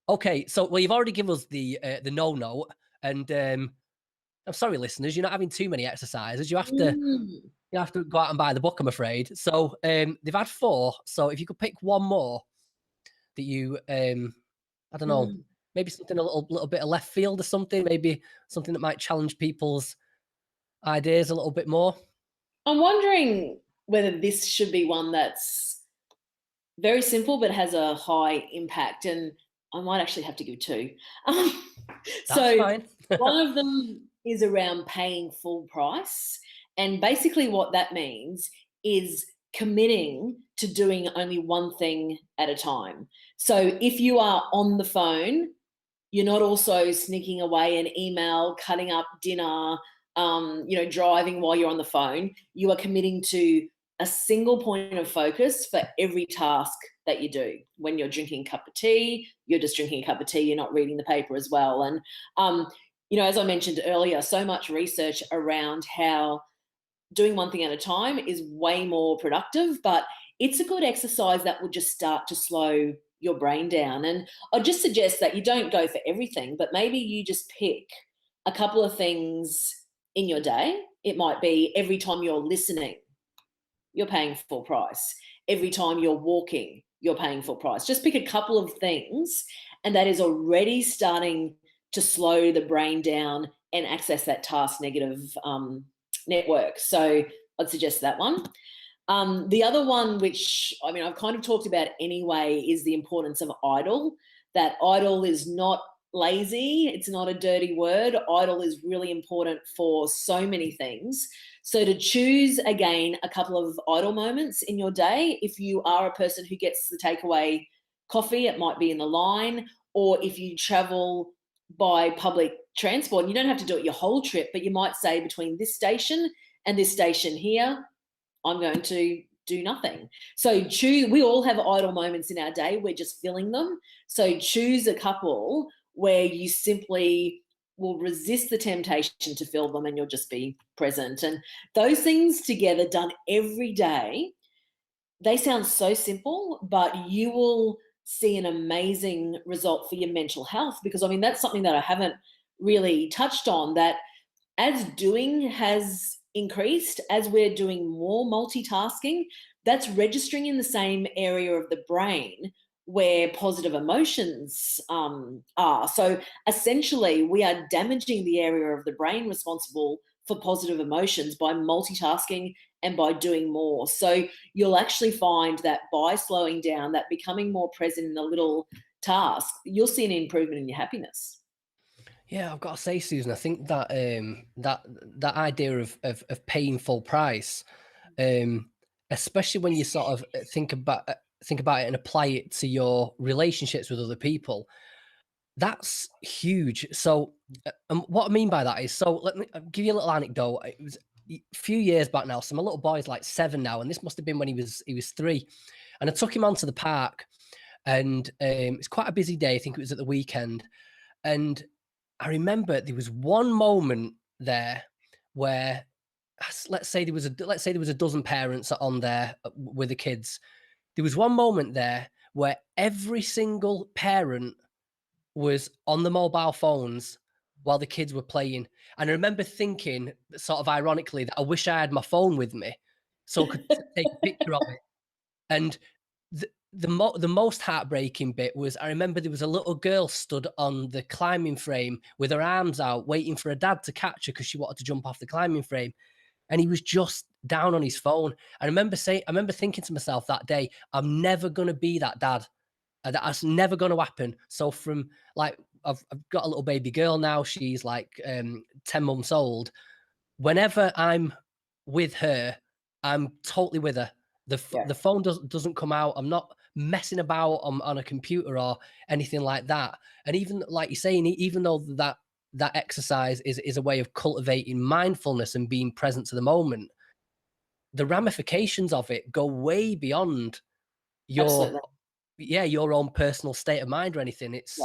Okay, so you've already given us the no note, and I'm sorry, listeners, you're not having too many exercises. You have to go out and buy the book, I'm afraid. So they've had 4. So if you could pick one more that you, I don't know, maybe something a little bit of left field or something, maybe something that might challenge people's ideas a little bit more. I'm wondering whether this should be one that's very simple but has a high impact, and I might actually have to give two. Um, That's so fine. one of them is around paying full price, and basically what that means is committing to doing only one thing at a time. So if you are on the phone, you're not also sneaking away an email, cutting up dinner, driving while you're on the phone. You are committing to a single point of focus for every task that you do. When you're drinking a cup of tea, you're just drinking a cup of tea, you're not reading the paper as well. And, as I mentioned earlier, so much research around how doing one thing at a time is way more productive, but it's a good exercise that will just start to slow your brain down. And I'd just suggest that you don't go for everything, but maybe you just pick a couple of things in your day. It might be every time you're listening, you're paying full price. Every time you're walking, you're paying full price. Just pick a couple of things, and that is already starting to slow the brain down and access that task negative network. So I'd suggest that one. The other one, which I've kind of talked about anyway, is the importance of idle. That idle is not lazy, it's not a dirty word. Idle is really important for so many things. So to choose again a couple of idle moments in your day, if you are a person who gets the takeaway coffee, it might be in the line, or if you travel by public transport, and you don't have to do it your whole trip, but you might say between this station and this station here, I'm going to do nothing. So choose, we all have idle moments in our day, we're just filling them. So choose a couple where you simply will resist the temptation to fill them and you'll just be present. And those things together, done every day, they sound so simple, but you will see an amazing result for your mental health. Because that's something that I haven't really touched on, that as doing has increased, as we're doing more multitasking, that's registering in the same area of the brain where positive emotions are. So essentially, we are damaging the area of the brain responsible for positive emotions by multitasking and by doing more. So you'll actually find that by slowing down, that becoming more present in the little task, you'll see an improvement in your happiness. Yeah, I've got to say, Susan, I think that that idea of paying full price, especially when you sort of think about it and apply it to your relationships with other people, that's huge. So, what I mean by that is, so let me give you a little anecdote. It was a few years back now. So my little boy's like 7 now, and this must have been when he was 3. And I took him onto the park, and it's quite a busy day. I think it was at the weekend, and I remember there was one moment there where, let's say there was a dozen parents on there with the kids. There was one moment there where every single parent was on the mobile phones while the kids were playing. And I remember thinking, sort of ironically, that I wish I had my phone with me so I could take a picture of it. And the most heartbreaking bit was, I remember there was a little girl stood on the climbing frame with her arms out, waiting for her dad to catch her because she wanted to jump off the climbing frame. And he was just down on his phone. I remember thinking to myself that day, I'm never going to be that dad. That's never going to happen. So from like, I've got a little baby girl now. She's like 10 months old. Whenever I'm with her, I'm totally with her. The phone doesn't come out. I'm not messing about on a computer or anything like that. And even like you're saying, even though that exercise is a way of cultivating mindfulness and being present to the moment, the ramifications of it go way beyond your Absolutely. your own personal state of mind or anything. It's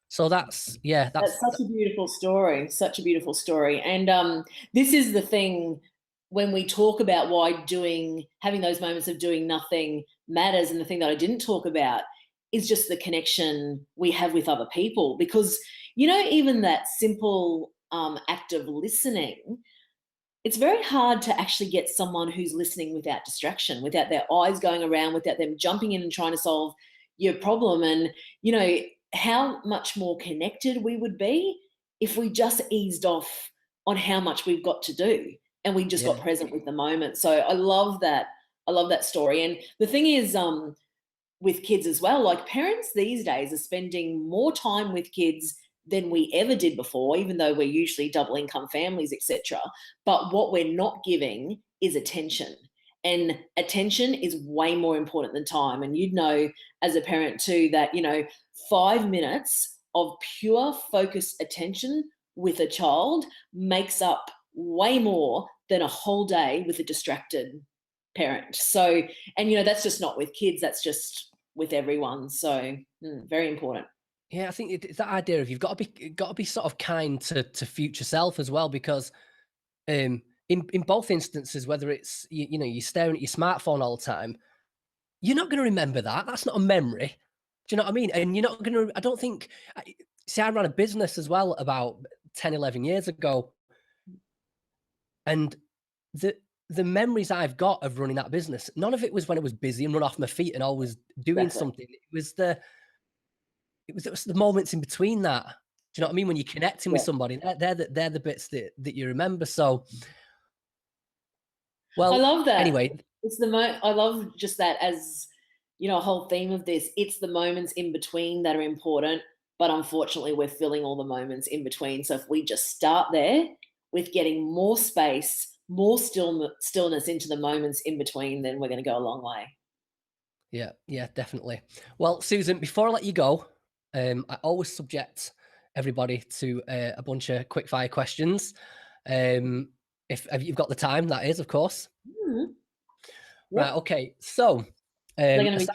so that's Such a beautiful story. Such a beautiful story. And this is the thing when we talk about why having those moments of doing nothing matters. And the thing that I didn't talk about is just the connection we have with other people. Because, even that simple act of listening, it's very hard to actually get someone who's listening without distraction, without their eyes going around, without them jumping in and trying to solve your problem. And, how much more connected we would be if we just eased off on how much we've got to do and we just got Yeah. present with the moment. So I love that. I love that story. And the thing is, with kids as well, like parents these days are spending more time with kids than we ever did before, even though we're usually double income families, etc. But what we're not giving is attention. And attention is way more important than time. And you'd know as a parent too that, 5 minutes of pure focused attention with a child makes up way more than a whole day with a distracted parent. So, and that's just not with kids, that's just with everyone. So, very important. Yeah, I think it's that idea of you've got to be sort of kind to future self as well, because in both instances, whether it's you're staring at your smartphone all the time, you're not going to remember that. That's not a memory. Do you know what I mean? And you're not going to. I don't think. See, I ran a business as well about 10, 11 years ago, and the the memories I've got of running that business, none of it was when I was busy and run off my feet and always doing Exactly. something. It was the moments in between that. Do you know what I mean? When you're connecting with Yeah. somebody, they're the bits that you remember. So, I well, love that. anyway, It's I love just that as, a whole theme of this. It's the moments in between that are important, but unfortunately we're filling all the moments in between. So if we just start there with getting more space, more stillness into the moments in between, then we're going to go a long way. yeah, definitely. Well, Susan, before I let you go, I always subject everybody to a bunch of quick fire questions. If you've got the time, that is, of course. Mhm. Right. Yep. Okay. So, They're going to be aside,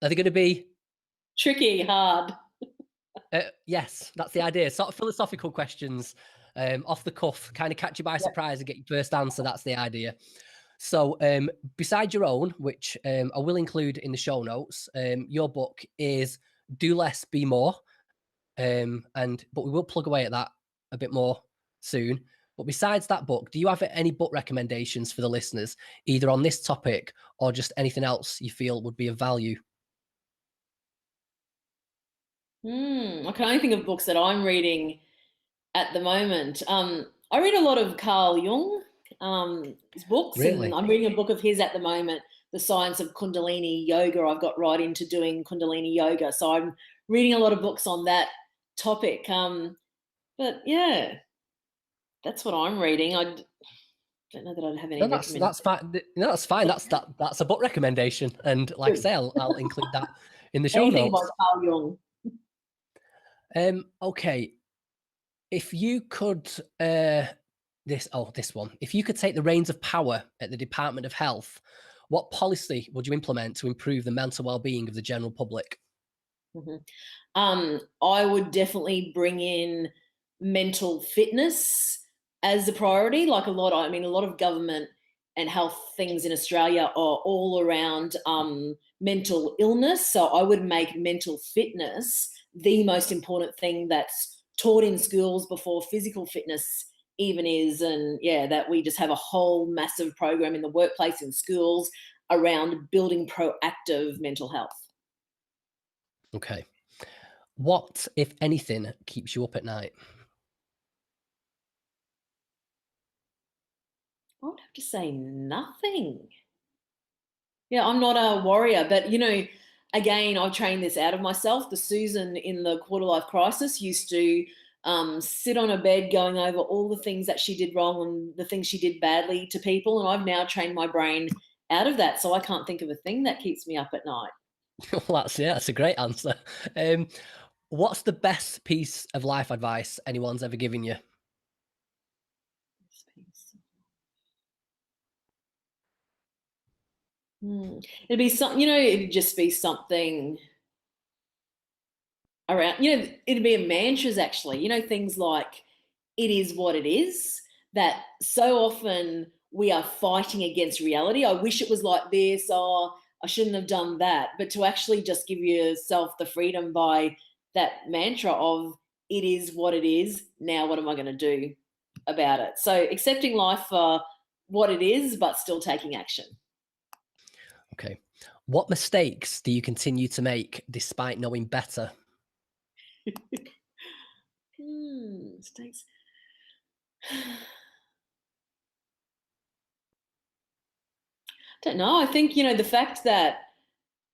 are they going to be? tricky, hard. Yes, that's the idea. Sort of philosophical questions, off the cuff, kind of catch you by Yep. surprise and get your first answer. That's the idea. So, beside your own, which I will include in the show notes, your book is "Do Less, Be More," but we will plug away at that a bit more soon. But besides that book, do you have any book recommendations for the listeners, either on this topic or just anything else you feel would be of value? I can only think of books that I'm reading at the moment. I read a lot of Carl Jung, his books, and Really? I'm reading a book of his at the moment, The Science of Kundalini Yoga. I've got right into doing Kundalini Yoga, so I'm reading a lot of books on that topic. But yeah, that's what I'm reading. I don't know that I'd have any No, that's recommendations. fine. No, that's fine. That's a book recommendation, and like I say, I'll include that in the show Anything by notes. Carl Jung. Okay, if you could, this one, if you could take the reins of power at the Department of Health, what policy would you implement to improve the mental well-being of the general public? Mhm. I would definitely bring in mental fitness as a priority. Like a lot of government and health things in Australia are all around mental illness. So I would make mental fitness the most important thing that's taught in schools before physical fitness even is. And yeah, that we just have a whole massive program in the workplace and schools around building proactive mental health. Okay. What, if anything, keeps you up at night? I would have to say nothing. Yeah, I'm not a warrior, but again, I've trained this out of myself. The Susan in the quarter life crisis used to sit on a bed going over all the things that she did wrong and the things she did badly to people. And I've now trained my brain out of that. So I can't think of a thing that keeps me up at night. Well, that's a great answer. Um, what's the best piece of life advice anyone's ever given you? Hmm. It'd be something, it'd just be something around, it'd be a mantras actually, things like it is what it is, that so often we are fighting against reality. I wish it was like this, or I shouldn't have done that. But to actually just give yourself the freedom by that mantra of it is what it is, now what am I going to do about it? So accepting life for what it is, but still taking action. Okay. What mistakes do you continue to make despite knowing better? Mistakes. Don't know. I think, the fact that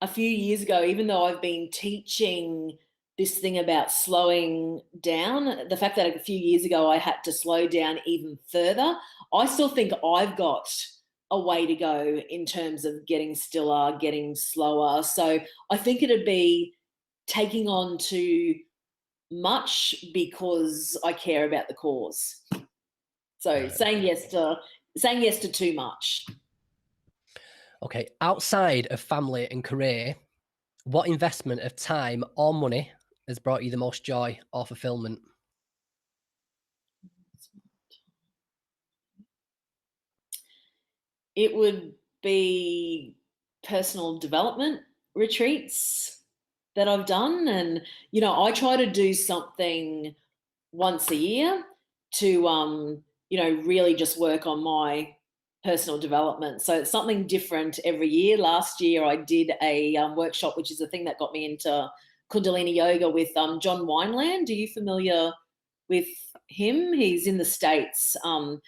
a few years ago, even though I've been teaching this thing about slowing down, the fact that a few years ago I had to slow down even further, I still think I've got a way to go in terms of getting stiller, getting slower. So I think it'd be taking on too much because I care about the cause. So Right. saying yes to too much. Okay. Outside of family and career, what investment of time or money has brought you the most joy or fulfillment? It would be personal development retreats that I've done. And, I try to do something once a year to, really just work on my personal development. So it's something different every year. Last year, I did a workshop, which is the thing that got me into Kundalini yoga with John Wineland. Are you familiar with him? He's in the States, an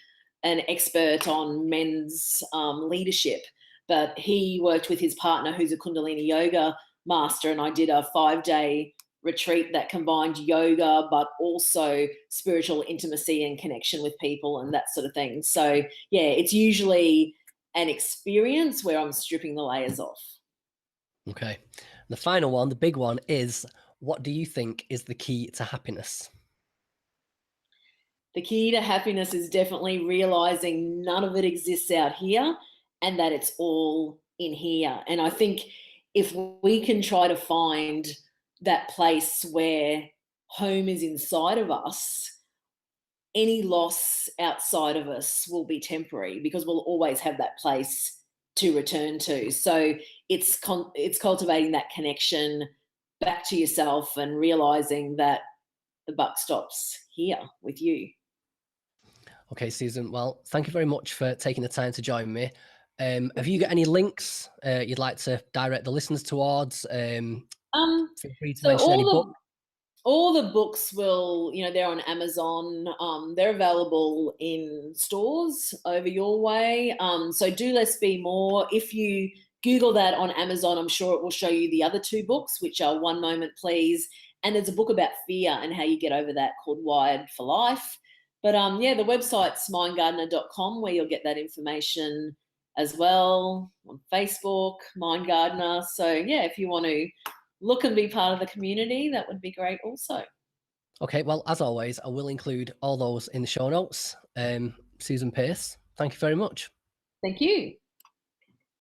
expert on men's leadership, but he worked with his partner who's a Kundalini yoga master, and I did a 5-day retreat that combined yoga but also spiritual intimacy and connection with people and that sort of thing. So yeah, it's usually an experience where I'm stripping the layers off. Okay. The final one, the big one, is what do you think is the key to happiness? The key to happiness is definitely realizing none of it exists out here and that it's all in here. And I think if we can try to find that place where home is inside of us, any loss outside of us will be temporary because we'll always have that place to return to. So it's cultivating that connection back to yourself and realizing that the buck stops here with you. Okay, Susan. Well, thank you very much for taking the time to join me. Have you got any links you'd like to direct the listeners towards? Feel free to So mention any book. all the books will, they're on Amazon. They're available in stores over your way. So do less be more. If you Google that on Amazon, I'm sure it will show you the other two books, which are One Moment Please, and there's a book about fear and how you get over that called Wired for Life. But yeah, the website's mindgardener.com where you'll get that information as well. On Facebook, Mind Gardener. So yeah, if you want to look and be part of the community, that would be great also. Okay, well, as always, I will include all those in the show notes. Susan Pearse, thank you very much. Thank you.